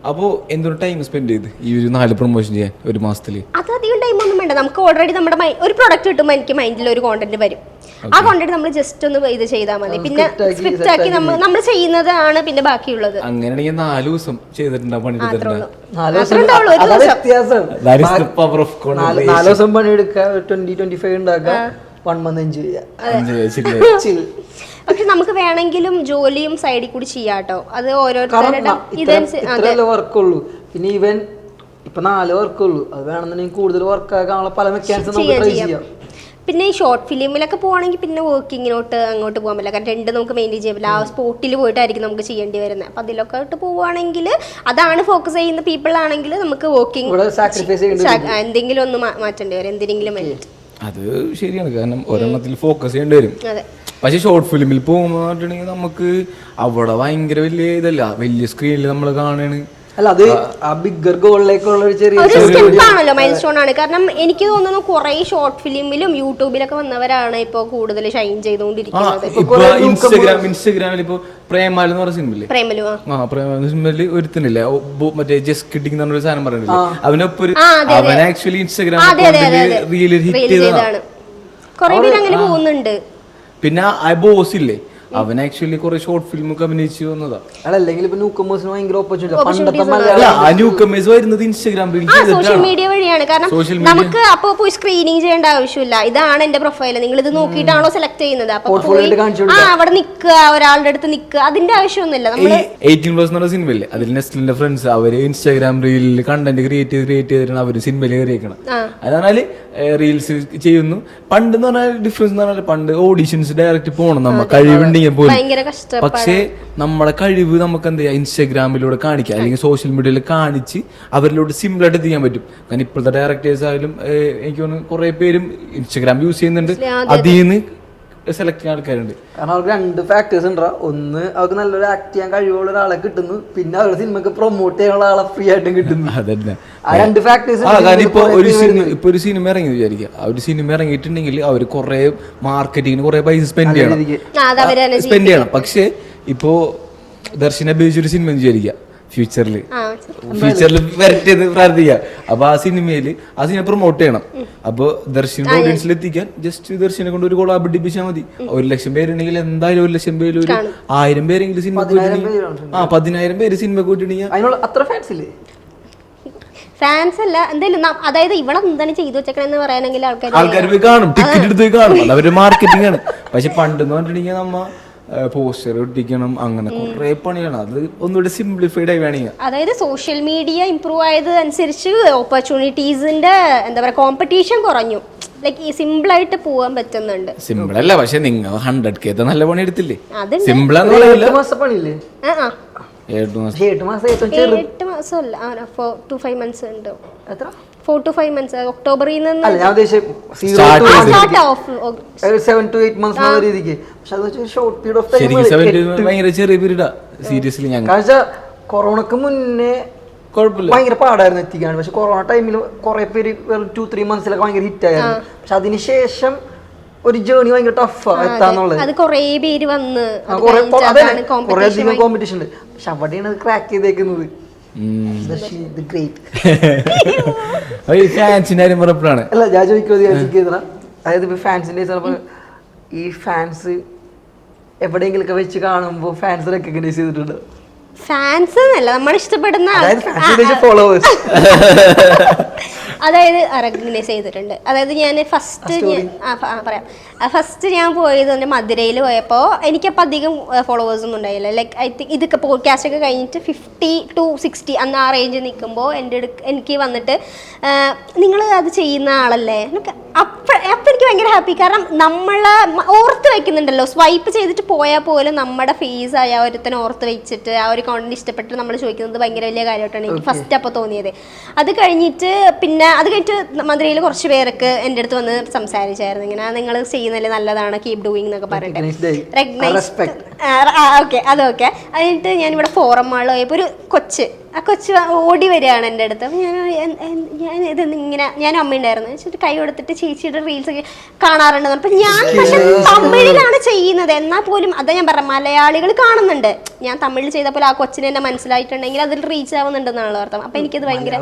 അപ്പോൾ എന്തൊരു ടൈം സ്പെൻഡ് ചെയ്ത് ഈ ഒരു 4 പ്രൊമോഷൻ ചെയ്യാൻ ഒരു മാസത്തിൽ? അത് അധികം ടൈം ഒന്നും വേണ്ട. നമുക്ക് ഓൾറെഡി നമ്മുടെ ഒരു പ്രൊഡക്റ്റ് കിട്ടുമ്പോൾ എനിക്ക് മൈൻഡിൽ ഒരു കോണ്ടന്റ് വരും. ആ കോണ്ടന്റ് നമ്മൾ ജസ്റ്റ് ഒന്ന് ഇത് ചെയ്താൽ മതി. പിന്നെ സ്ക്രിപ്റ്റ് ആക്കി നമ്മൾ ചെയ്യുന്നതാണ് പിന്നെ ബാക്കിയുള്ളത്. അങ്ങനെയാണെങ്കിൽ 4 ദിവസം ചെയ്തിട്ടുണ്ടാവും, പണി എടുത്തിട്ടുണ്ടാവും. 4 ദിവസം പണിയെടുക്കുക, 20-25 ഉണ്ടാക്കുക, 1 month എൻജോയ് ചെയ്യാം. പക്ഷെ നമുക്ക് വേണമെങ്കിലും ജോലിയും സൈഡിൽ കൂടി ചെയ്യാട്ടോ. അത് ഓരോരുത്തരുടെ വർക്കുള്ളൂ. പിന്നെ ഈവൻ ഇപ്പൊ 4 വർക്കുള്ളൂ, അത് വേണമെന്നുണ്ടെങ്കിൽ കൂടുതൽ വർക്ക് ആകാനുള്ള പല മെക്കാനിസം നമുക്ക് ട്രൈ ചെയ്യാം. പിന്നെ ഈ ഷോർട്ട് ഫിലിമിലൊക്കെ പോവാണെങ്കിൽ പിന്നെ വർക്കിങ്ങിനോട്ട് അങ്ങോട്ട് പോകാൻ പറ്റില്ല. കാരണം 2 നമുക്ക് മെയിൻറ്റെയിൻ ചെയ്യാൻ പറ്റില്ല. ആ സ്പോട്ടിൽ പോയിട്ടായിരിക്കും നമുക്ക് ചെയ്യേണ്ടി വരുന്നത്. അപ്പം അതിലൊക്കെ ആയിട്ട് പോവുകയാണെങ്കിൽ, അതാണ് ഫോക്കസ് ചെയ്യുന്ന പീപ്പിൾ ആണെങ്കിൽ നമുക്ക് വർക്കിംഗ് എന്തെങ്കിലും ഒന്ന് മാറ്റേണ്ടി വരും, എന്തിനെങ്കിലും വേണ്ടി. അത് ശരിയാണ്, കാരണം ഒരെണ്ണത്തിൽ ഫോക്കസ് ചെയ്യേണ്ടി വരും. അതെ. പക്ഷെ ഷോർട്ട് ഫിലിമിൽ പോകുമ്പോട്ടുണ്ടെങ്കിൽ നമുക്ക് അവിടെ ഭയങ്കര വലിയ ഇതല്ല, വലിയ സ്ക്രീനിൽ നമ്മൾ കാണാണ്. അല്ല അത് ആ ബിഗ്ഗർ ഗോളിലേക്കുള്ള ഒരു ചെറിയ ആണല്ലോ, മൈൽ സ്റ്റോൺ ആണ്. കാരണം എനിക്ക് തോന്നുന്നു കുറെ ഷോർട്ട് ഫിലിമിലും യൂട്യൂബിലൊക്കെ വന്നവരാണ് ഇപ്പൊ കൂടുതൽ ഷൈൻ ചെയ്തുകൊണ്ടിരിക്കുന്നത്. ഇൻസ്റ്റഗ്രാമിൽ ഇപ്പൊ പ്രേമാൽ എന്ന് പറഞ്ഞ സിനിമയില്ലേ, പ്രേമാലു സിനിമയില് ഒരുത്തനില്ല മറ്റേ ജസ്റ്റ് കിഡിങ് എന്ന് പറഞ്ഞൊരു സാധനം പറഞ്ഞില്ലേ, അവനൊപ്പം അവൻ ആക്ച്വലി ഇൻസ്റ്റഗ്രാമിൽ റീൽ ഹിറ്റ് ചെയ്തതാണ്. കുറെ പേര് അങ്ങനെ പോകുന്നുണ്ട്. പിന്നെ ആ ബോസ് ഇല്ലേ, അവൻ ആക്ച്വലി കുറെ ഷോർട്ട് ഫിലിം ഒക്കെ അഭിനയിച്ചു വന്നതാ. അല്ലെങ്കിൽ ഇപ്പൊ ന്യൂകമേഴ്സിന് ഭയങ്കര ന്യൂകമേഴ്സ് വരുന്നത് ഇൻസ്റ്റാഗ്രാം സോഷ്യൽ മീഡിയ വഴിയാണ്. കാരണം നമുക്ക് അപ്പൊ പോയി സ്ക്രീനിങ് ചെയ്യേണ്ട ആവശ്യമില്ല. ഇതാണ് എന്റെ പ്രൊഫൈൽ, നിങ്ങൾ ഇത് നോക്കിയിട്ടാണോ സെലക്ട് ചെയ്യുന്നത്, അപ്പൊ അവിടെ നിക്കുക, ഒരാളുടെ അടുത്ത് നിക്കുക, അതിന്റെ ആവശ്യമൊന്നുമില്ല. നമ്മള് 18+ എന്ന് പറഞ്ഞ സിനിമയില്ലേ, അതിൽ നെസ്ലിന്റെ ഫ്രണ്ട്സ് അവര് ഇൻസ്റ്റാഗ്രാം റീലിൽ കണ്ടന്റ് ക്രിയേറ്റ് ചെയ്തിട്ടാണ് അവര് സിനിമയിൽ കയറിയേക്കണം. അതായത് റീൽസ് ചെയ്യുന്നു. പണ്ട് എന്ന് പറഞ്ഞാൽ ഡിഫറൻസ് എന്ന് പറഞ്ഞാൽ പണ്ട് ഓഡീഷൻസ് ഡയറക്റ്റ് പോകണം, നമ്മ കഴിവുണ്ടെങ്കിൽ പോലും. പക്ഷേ നമ്മളെ കഴിവ് നമുക്ക് എന്താ ഇൻസ്റ്റാഗ്രാമിലൂടെ കാണിക്കാം, അല്ലെങ്കിൽ സോഷ്യൽ മീഡിയയിൽ കാണിച്ച് അവരിലൂടെ സിമ്പിൾ ആയിട്ട് ചെയ്യാൻ പറ്റും. കാരണം ഇപ്പോഴത്തെ ഡയറക്ടേഴ്സ് ആയാലും എനിക്ക് തോന്നുന്നു കുറെ പേരും ഇൻസ്റ്റാഗ്രാം യൂസ് ചെയ്യുന്നുണ്ട്, അതിൽ നിന്ന് സെലക്ട് ചെയ്യുന്ന ആൾക്കാരുണ്ട്. കാരണം അവർക്ക് 2 ഫാക്ടേഴ്സ് ഉണ്ടാ. ഒന്ന്, അവർക്ക് നല്ലൊരു ആക്ട് ചെയ്യാൻ കഴിവുള്ള ഒരാളെ കിട്ടുന്നു, പിന്നെ അവരുടെ സിനിമക്ക് പ്രൊമോട്ട് ചെയ്യാനുള്ള ആളെ ഫ്രീ ആയിട്ടും കിട്ടുന്നു. അതന്നെ ആ 2 ഫാക്ടേഴ്സ്. ഇപ്പൊ ഒരു സിനിമ ഇറങ്ങി വിചാരിക്കുക, ആ ഒരു സിനിമ ഇറങ്ങിയിട്ടുണ്ടെങ്കിൽ അവര് കുറെ മാർക്കറ്റിങ്ങിന് കുറെ പൈസ സ്പെൻഡ് ചെയ്യണം. പക്ഷെ ഇപ്പോ ദർശന ഉപയോഗിച്ചൊരു സിനിമ വിചാരിക്കുക, ഫ്യൂച്ചറിൽ വരട്ടെന്ന് പ്രാർത്ഥിക്കാം. അപ്പൊ ആ സിനിമ പ്രൊമോട്ട് ചെയ്യണം. അപ്പൊ ദർശന ഓഡിയൻസിൽ എത്തിക്കാൻ ജസ്റ്റ് ദർശനെ കൊണ്ട് ഒരു കൊളാബ് ഇടിപ്പിച്ചാൽ മതി. 1,00,000 പേരുണ്ടെങ്കിൽ എന്തായാലും 1,00,000 പേര് ഒരു 1000 പേരെങ്കിലും സിനിമ 10,000 പേര് സിനിമ കൂട്ടിട്ടുണ്ടെങ്കിൽ അത്ര ഫാൻസ് ഇല്ലേ? ഫാൻസ് അല്ല, എന്തായാലും അതായത് ഇവിടെ എന്താണ് ചെയ്തു വെച്ചേക്കണെന്ന് പറയാനെങ്കിൽ ആൾക്കാർ പോയി കാണും, ടിക്കറ്റ് എടുത്ത് പോയി കാണും. അത് അവര് മാർക്കറ്റിംഗ് ആണ്. പക്ഷെ പണ്ടെന്ന് പറഞ്ഞിട്ടുണ്ടെങ്കിൽ നമ്മ പോസ്റ്റർ ഒട്ടിക്കണം, അങ്ങനെ കുറെ പണിയാണ്. അത് ഒന്നുകൂടി സിംപ്ലിഫൈഡ് ആയി വേണമെങ്കിൽ. അതായത് സോഷ്യൽ മീഡിയ ഇംപ്രൂവ് ആയത് അനുസരിച്ച് ഓപ്പർച്യൂണിറ്റീസിന്റെ എന്താ പറയാ കോമ്പറ്റീഷൻ കുറഞ്ഞു. ലൈക്ക് ഈ സിമ്പിൾ ആയിട്ട് പോവാൻ പറ്റുന്നുണ്ട്. സിമ്പിൾ അല്ല, പക്ഷെ നിങ്ങൾ 100K നല്ല പണി എടുത്തില്ലേ? സിമ്പിൾ ആന്ന് പറയില്ല. 8 മാസം പണിയില്ലേ? 8 മാസം അല്ല, 4 to 5 months ഉണ്ട്. എത്ര? 4 to 5 months. ഒക്ടോബറിൽ നിന്ന് 7 to 8 months രീതിക്ക്. പക്ഷെ അത് ഷോർട്ട് പീരീഡ് ഓഫ് ടൈം. ഭയങ്കര ചെറിയ പീരീഡാ സീരിയസ്ലി. കൊറോണക്ക് മുന്നേ ഭയങ്കര പാടായിരുന്നു എത്തിക്കാൻ. പക്ഷെ കൊറോണ ടൈമിൽ കുറെ പേര് 2-3 monthസിലൊക്കെ ഭയങ്കര ഹിറ്റ് ആയിരുന്നു. പക്ഷെ അതിനുശേഷം ഒരു ജേർണി ഭയങ്കര ടഫാ എത്താന്നുള്ളത്. അത് കുറേ പേര് വന്ന് കുറെ അധികം കോമ്പറ്റീഷൻ ഉണ്ട്. പക്ഷെ അവിടെയാണ് അത് ക്രാക്ക് ചെയ്തേക്കുന്നത്. അല്ല ഞാൻ ചോദിക്കുന്നത്, അതായത് ഇപ്പൊ ഫാൻസിന്റെ ഈ ഫാൻസ് എവിടെയെങ്കിലും വെച്ച് കാണുമ്പോ ഫാൻസ് റെക്കഗ്നൈസ് ചെയ്തിട്ടുണ്ട്? ഫാൻസ് എന്നല്ല, നമ്മൾ ഇഷ്ടപ്പെടുന്ന ഫോളോവേഴ്സ് അതായത് റെക്കഗ്നൈസ് ചെയ്തിട്ടുണ്ട്. അതായത് ഞാൻ ഫസ്റ്റ് ഞാൻ പോയത് മധുരയിൽ പോയപ്പോൾ എനിക്കപ്പോൾ അധികം ഫോളോവേഴ്സ് ഒന്നും ഉണ്ടായില്ല. ലൈക്ക് ഐ തിങ്ക് ഇതൊക്കെ പോഡ്കാസ്റ്റ് ഒക്കെ കഴിഞ്ഞിട്ട് 50 to 60 അന്ന് ആ റേഞ്ചിൽ നിൽക്കുമ്പോൾ എനിക്ക് വന്നിട്ട് നിങ്ങൾ അത് ചെയ്യുന്ന ആളല്ലേ അപ്പം എനിക്ക് ഭയങ്കര ഹാപ്പി. കാരണം നമ്മളെ ഓർത്ത് വയ്ക്കുന്നുണ്ടല്ലോ, സ്വൈപ്പ് ചെയ്തിട്ട് പോയാൽ പോലും നമ്മുടെ ഫേസ് ആയ ഒരുത്തനെ ഓർത്ത് വെച്ചിട്ട് ആ ഒരു കോണ്ടന്റ് ഇഷ്ടപ്പെട്ട് നമ്മൾ ചോദിക്കുന്നത് ഭയങ്കര വലിയ കാര്യമായിട്ടാണ് എനിക്ക് ഫസ്റ്റ് അപ്പോൾ തോന്നിയത്. അത് കഴിഞ്ഞിട്ട് മധുരയിൽ കുറച്ച് പേരൊക്കെ എൻ്റെ അടുത്ത് വന്ന് സംസാരിച്ചായിരുന്നു, ഇങ്ങനെ നിങ്ങൾ ചെയ്യുന്നല്ലേ നല്ലതാണ്, കീപ് ഡൂയിങ് എന്നൊക്കെ പറഞ്ഞിട്ട്. ഓക്കെ അതൊക്കെ. അതിനിട്ട് ഞാനിവിടെ ഫോറം മാളിൽ പോയപ്പോൾ ഒരു ആ കൊച്ച് ഓടി വരികയാണ് എൻ്റെ അടുത്ത്. അപ്പം ഞാൻ ഇങ്ങനെ ഞാൻ അമ്മയുണ്ടായിരുന്നു വെച്ചിട്ട് കൈ കൊടുത്തിട്ട് ചേച്ചിയുടെ റീൽസ് ഒക്കെ കാണാറുണ്ടെന്ന്. അപ്പം ഞാൻ പക്ഷെ തമിഴിലാണ് ചെയ്യുന്നത്, എന്നാൽ പോലും അതാ ഞാൻ പറഞ്ഞ മലയാളികൾ കാണുന്നുണ്ട്. ഞാൻ തമിഴിൽ ചെയ്തപ്പോൾ ആ കൊച്ചിനെ എന്നെ മനസ്സിലായിട്ടുണ്ടെങ്കിൽ അതിൽ റീച്ച് ആവുന്നുണ്ടെന്നാണ് അർത്ഥം. അപ്പം എനിക്കത് ഭയങ്കര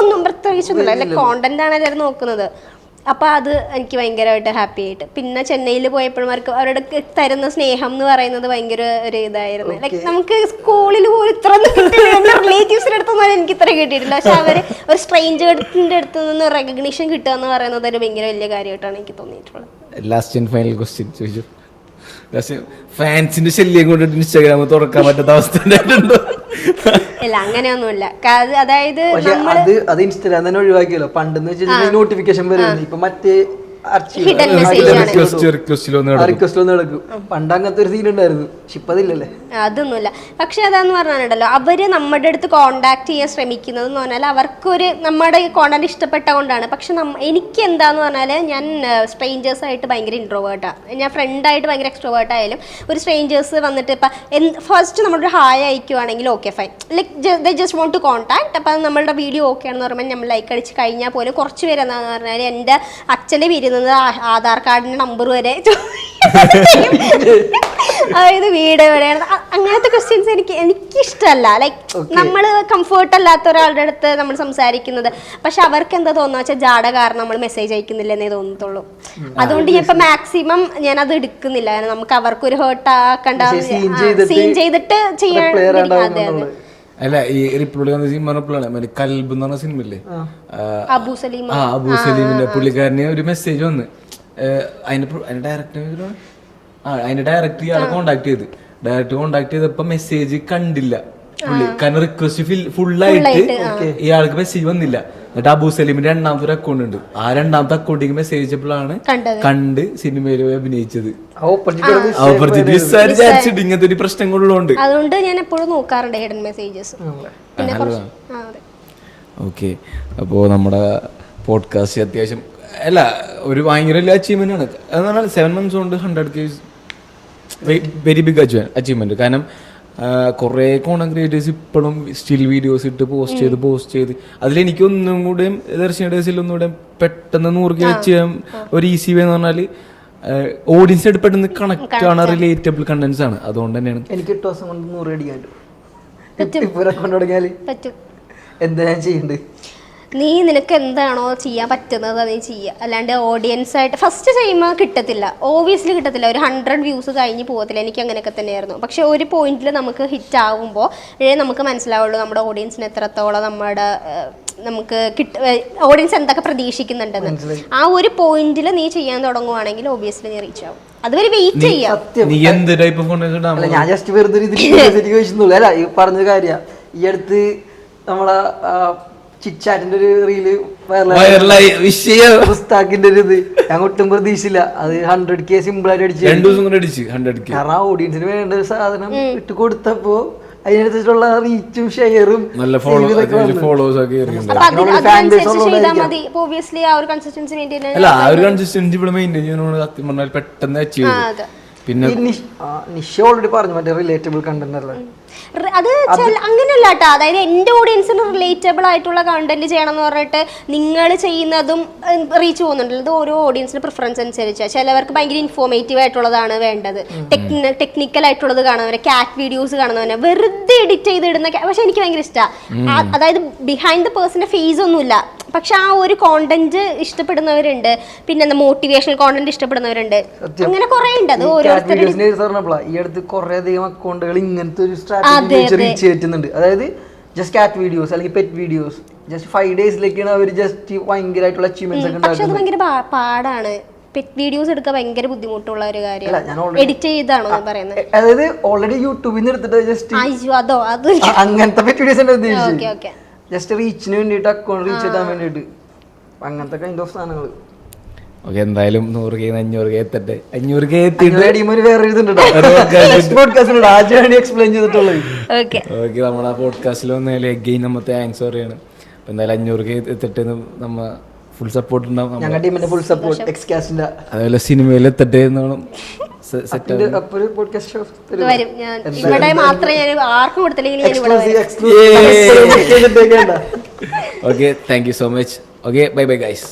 ഒന്നും പ്രത്യേകിച്ചൊന്നുമില്ല, അല്ലെ കോണ്ടന്റ് ആണ് എല്ലാവരും നോക്കുന്നത്. അപ്പോൾ അത് എനിക്ക് ഭയങ്കരമായിട്ട് ഹാപ്പി ആയിട്ട്. പിന്നെ ചെന്നൈയിൽ പോയപ്പോഴും അവരുടെ തരുന്ന സ്നേഹം എന്ന് പറയുന്നത് ഭയങ്കര ഒരു ഇതായിരുന്നു. ലൈക്ക് നമുക്ക് സ്കൂളിൽ പോലും ഇത്ര കിട്ടില്ല, റിലേറ്റീവ്സിൻ്റെ അടുത്തൊന്നും എനിക്ക് ഇത്ര കിട്ടിയിട്ടില്ല. പക്ഷെ അവർ ഒരു സ്ട്രേഞ്ചേഴ്സിൻ്റെ അടുത്ത് നിന്ന് റെക്കഗ്നീഷൻ കിട്ടുക എന്ന് പറയുന്നത് ഒരു ഭയങ്കര വലിയ കാര്യമായിട്ടാണ് എനിക്ക് തോന്നിയിട്ടുള്ളത്. ലാസ്റ്റ് ആൻഡ് ഫൈനൽ ക്വസ്റ്റ്യൻ ചോദിച്ചു, ഫാൻസിന്റെ ശല്യം കൊണ്ടിട്ട് ഇൻസ്റ്റാഗ്രാം തുറക്കാൻ പറ്റാത്ത അവസ്ഥ ഉണ്ടായിട്ടുണ്ടോ? ഇല്ല, അങ്ങനെയൊന്നുമില്ല. അതായത് അത് ഇൻസ്റ്റാഗ്രാം തന്നെ ഒഴിവാക്കിയല്ലോ. പണ്ടെന്ന് വെച്ചിട്ടുണ്ടെങ്കിൽ നോട്ടിഫിക്കേഷൻ വരുന്നു. ഇപ്പൊ മറ്റേ Hidden message ആണ്. റിക്വസ്റ്റ് ഒന്ന് നടക്കും. പണ്ട് അങ്ങനത്തെ ഒരു സീൻ ഉണ്ടായിരുന്നു, പക്ഷെ ഇപ്പൊ അതില്ലല്ലേ. അതൊന്നുമില്ല. പക്ഷെ അതാന്ന് പറഞ്ഞാലുണ്ടല്ലോ, അവര് നമ്മുടെ അടുത്ത് കോണ്ടാക്ട് ചെയ്യാൻ ശ്രമിക്കുന്നത് എന്ന് പറഞ്ഞാൽ അവർക്കൊരു നമ്മുടെ ഈ കോണ്ടന്റ് ഇഷ്ടപ്പെട്ട കൊണ്ടാണ്. പക്ഷെ എനിക്ക് എന്താന്ന് പറഞ്ഞാല് ഞാൻ സ്ട്രേഞ്ചേഴ്സ് ആയിട്ട് ഭയങ്കര ഇൻട്രോവേർട്ടാണ്. ഞാൻ ഫ്രണ്ടായിട്ട് ഭയങ്കര എക്സ്ട്രോവേർട്ട് ആയാലും ഒരു സ്ട്രേഞ്ചേഴ്സ് വന്നിട്ട് ഇപ്പം ഫസ്റ്റ് നമ്മളൊരു ഹായ് അയക്കുവാണെങ്കിൽ okay fine, like they just want to contact. അപ്പം നമ്മളുടെ വീഡിയോ ഓക്കെ ആണെന്ന് പറയുമ്പോൾ നമ്മൾ ലൈക്ക് അടിച്ച് കഴിഞ്ഞാൽ പോലും കുറച്ച് പേര് എന്താണെന്ന് പറഞ്ഞാൽ എൻ്റെ അച്ഛൻ്റെ വീരുന്നത് ആധാർ കാർഡിൻ്റെ നമ്പർ വരെ അതായത് വീട് എവിടെയാണ്, അങ്ങനത്തെ ക്വസ്റ്റ്യൻസ് എനിക്കിഷ്ടമല്ല. ലൈക്ക് നമ്മൾ കംഫേർട്ട് അല്ലാത്ത ഒരാളുടെ അടുത്ത് നമ്മൾ സംസാരിക്കുന്നത്. പക്ഷെ അവർക്ക് എന്താ തോന്നുക വെച്ചാൽ ജാട കാരണം നമ്മൾ മെസ്സേജ് അയക്കുന്നില്ലെന്നേ തോന്നത്തുള്ളൂ. അതുകൊണ്ട് ഞാൻ ഇപ്പം മാക്സിമം ഞാൻ അത് എടുക്കുന്നില്ല. നമുക്ക് അവർക്കൊരു ഹേർട്ട് ആക്കണ്ട, സീൻ ചെയ്തിട്ട് ചെയ്യാൻ. അതെ അതെ. അല്ല, ഈ റിപ്പബ്ലിക് കൽബ് എന്ന് പറഞ്ഞ സിനിമയില്ലേ, അബു സലീം, അബു സലീമിന്റെ പുള്ളിക്കാരന് ഒരു മെസ്സേജ് വന്ന് അതിന്റെ ഡയറക്ടർ ഇയാളെ കോണ്ടാക്ട് ചെയ്തപ്പോ മെസ്സേജ് കണ്ടില്ല പുള്ളി, കാരണം റിക്വസ്റ്റ് ഫുള്ളായിട്ട് ഇയാൾക്ക് മെസ്സേജ് വന്നില്ല. എന്നിട്ട് അബു സലീമിന്റെ രണ്ടാമത്തെ ഒരു അക്കൗണ്ട് ഉണ്ട്, ആ രണ്ടാമത്തെ അക്കൗണ്ടിക്ക് മെസ്സേജ് അയച്ചപ്പോഴാണ് കണ്ട് സിനിമയിൽ അഭിനയിച്ചത്. ഇങ്ങനത്തെ ഒരു പ്രശ്നങ്ങളുള്ളതുകൊണ്ട് അതുകൊണ്ട് ഞാൻ എപ്പോഴും നോക്കാറുണ്ട് ഹിഡൻ മെസ്സേജസ്. ഓക്കെ, അപ്പോൾ നമ്മുടെ പോഡ്കാസ്റ്റ് അത്യാവശ്യം അല്ല ഒരു ഭയങ്കര വലിയ അച്ചീവ്മെന്റ് ആണ്. എന്ന് പറഞ്ഞാൽ 7 months കൊണ്ട് 100K വെരി ബിഗ് അച്ചീവ്മെന്റ്. കാരണം കുറേ കോണ്ടന്റ് ക്രിയേറ്റേഴ്സ് ഇപ്പോഴും സ്റ്റിൽ വീഡിയോസ് ഇട്ട് പോസ്റ്റ് ചെയ്ത് അതിലെനിക്ക് ഒന്നും കൂടെയും ദർശന ഡേസിൽ ഒന്നുകൂടെ പെട്ടെന്ന് 100K ചെയ്യാൻ ഒരു ഈസി വേ എന്ന് പറഞ്ഞാൽ ഓഡിയൻസിനായിട്ട് പെട്ടെന്ന് കണക്ട് ആണ്, റിലേറ്റബിൾ കണ്ടന്റ്സ് ആണ്. അതുകൊണ്ട് തന്നെയാണ് എനിക്ക് 8 ദിവസം കൊണ്ട് 100 അടിക്കാൻ പറ്റും. എന്താ ഞാൻ ചെയ്യണ്ടേ? നിനക്ക് എന്താണോ ചെയ്യാൻ പറ്റുന്നത് അത് നീ ചെയ്യുക. അല്ലാണ്ട് ഓഡിയൻസ് ആയിട്ട് ഫസ്റ്റ് ചെയ്യുമ്പോൾ കിട്ടത്തില്ല, ഓബിയസ്ലി കിട്ടത്തില്ല. ഒരു 100 വ്യൂസ് കഴിഞ്ഞ് പോകത്തില്ല. എനിക്ക് അങ്ങനെയൊക്കെ തന്നെയായിരുന്നു. പക്ഷെ ഒരു പോയിന്റിൽ നമുക്ക് ഹിറ്റ് ആകുമ്പോൾ നമുക്ക് മനസ്സിലാവുള്ളൂ നമ്മുടെ ഓഡിയൻസിന് എത്രത്തോളം നമുക്ക് ഓഡിയൻസ് എന്തൊക്കെ പ്രതീക്ഷിക്കുന്നുണ്ടെന്ന്. ആ ഒരു പോയിന്റിൽ നീ ചെയ്യാൻ തുടങ്ങുവാണെങ്കിൽ ഓബിയസ്ലി നീ റീച്ച് ആവും. അതുവരെ വെയിറ്റ് ചെയ്യാം. ഞാൻ ജസ്റ്റ് വെറുതെ അല്ല ഈ പറഞ്ഞ കാര്യം. ഈ അടുത്ത് നമ്മളെ ചിറ്റാറ്റിന്റെ ഒരു റീല് വൈറലായി, പുസ്തകിന്റെ ഒരു ഇത് ഞാൻ ഒട്ടും പ്രതീക്ഷിച്ചില്ല. അത് 100K സിമ്പിൾ ആയിട്ട് അടിച്ചു, 2 ദിവസം കൊണ്ട് അടിച്ചു 100K. കാരണം ആ ഓഡിയൻസിന് വേണ്ട ഒരു സാധനം ഇട്ട് കൊടുത്തപ്പോ അതിനനുസരിച്ചുള്ള റീച്ചും ഷെയറും നല്ല ഫോളോവേഴ്സ് ഒക്കെ പെട്ടെന്ന് അച്ചീവ് ചെയ്തു. പിന്നെ നിഷ ഓൾറെഡി പറഞ്ഞു മറ്റേ റിലേറ്റബിൾ കണ്ടന്റ് അല്ലേ അത് അങ്ങനെയല്ല കേട്ടോ. അതായത് എൻ്റെ ഓഡിയൻസിന് റിലേറ്റബിൾ ആയിട്ടുള്ള കണ്ടന്റ് ചെയ്യണം എന്ന് പറഞ്ഞിട്ട് നിങ്ങൾ ചെയ്യുന്നതും റീച്ച് പോകുന്നുണ്ടല്ലോ. ഇത് ഓരോ ഓഡിയൻസിന് പ്രിഫറൻസ് അനുസരിച്ചാണ്. ചിലവർക്ക് ഭയങ്കര ഇൻഫോർമേറ്റീവ് ആയിട്ടുള്ളതാണ് വേണ്ടത്, ടെക്നിക്കൽ ആയിട്ടുള്ളത് കാണുന്നവരെ, കാറ്റ് വീഡിയോസ് കാണുന്നവരെ, വെറുതെ എഡിറ്റ് ചെയ്ത് ഇടുന്ന. പക്ഷെ എനിക്ക് ഭയങ്കര ഇഷ്ടമാണ്. അതായത് ബിഹൈൻഡ് ദ പേഴ്സന്റെ ഫേസ് ഒന്നുമില്ല, പക്ഷെ ആ ഒരു കോണ്ടന്റ് ഇഷ്ടപ്പെടുന്നവരുണ്ട്. പിന്നെ എന്താ മോട്ടിവേഷണൽ കോണ്ടന്റ് ഇഷ്ടപ്പെടുന്നവരുണ്ട്. അങ്ങനെ കുറെ ഉണ്ട്. അത് ഓരോരുത്തരുടെ ഈ അടുത്ത് കുറെ അധികം അക്കൗണ്ടുകൾ ഇങ്ങനത്തെ ഒരു സ്ട്രാറ്റജി റീച്ച് ചെയ്യുന്നുണ്ട്. അതായത് ജസ്റ്റ് കാറ്റ് വീഡിയോസ് അല്ലെങ്കിൽ പെറ്റ് വീഡിയോസ് ജസ്റ്റ് 5 ഡേയ്സിലേക്കാണ് അവർ ജസ്റ്റ് ഭയങ്കരമായിട്ടുള്ള അച്ചീവ്മെന്റ്സ് ഒക്കെ. പക്ഷെ അത് ഭയങ്കര പാടാണ്. പെറ്റ് വീഡിയോസ് എടുക്കാൻ ഭയങ്കര ബുദ്ധിമുട്ടുള്ള ഒരു കാര്യമാണ്. എഡിറ്റ് ചെയ്താണോ ഞാൻ പറയുന്നത്? അതായത് ഓൾറെഡി യൂട്യൂബിൽ നിന്ന് എടുത്തിട്ട് ജസ്റ്റ് അതോ അത് അങ്ങനത്തെ പെറ്റ് വീഡിയോസ് ജസ്റ്റ് റീച്ചിന് വേണ്ടിട്ട് അക്കൗണ്ട് റീച്ച് ചെയ്താൻ വേണ്ടിട്ട് അങ്ങനത്തെ കൈൻഡ് ഓഫ് സാധനങ്ങൾ. എന്തായാലും 100K 500K എത്തട്ടെ. 500K എക്സ്പ്ലെയിൻ ചെയ്തിട്ടുള്ളത്. നമ്മുടെ പോഡ്കാസ്റ്റിൽ വന്നാലും അഗെയിൻ നമ്മൾ താങ്ക്സ് പറയാണ്. എന്തായാലും 500K എത്തട്ടെ. നമ്മ ഫുൾ സപ്പോർട്ട് ഉണ്ടാവും. അതേപോലെ സിനിമയിൽ എത്തട്ടെ എന്നാണ്. Okay, thank you so much. Okay, bye bye guys.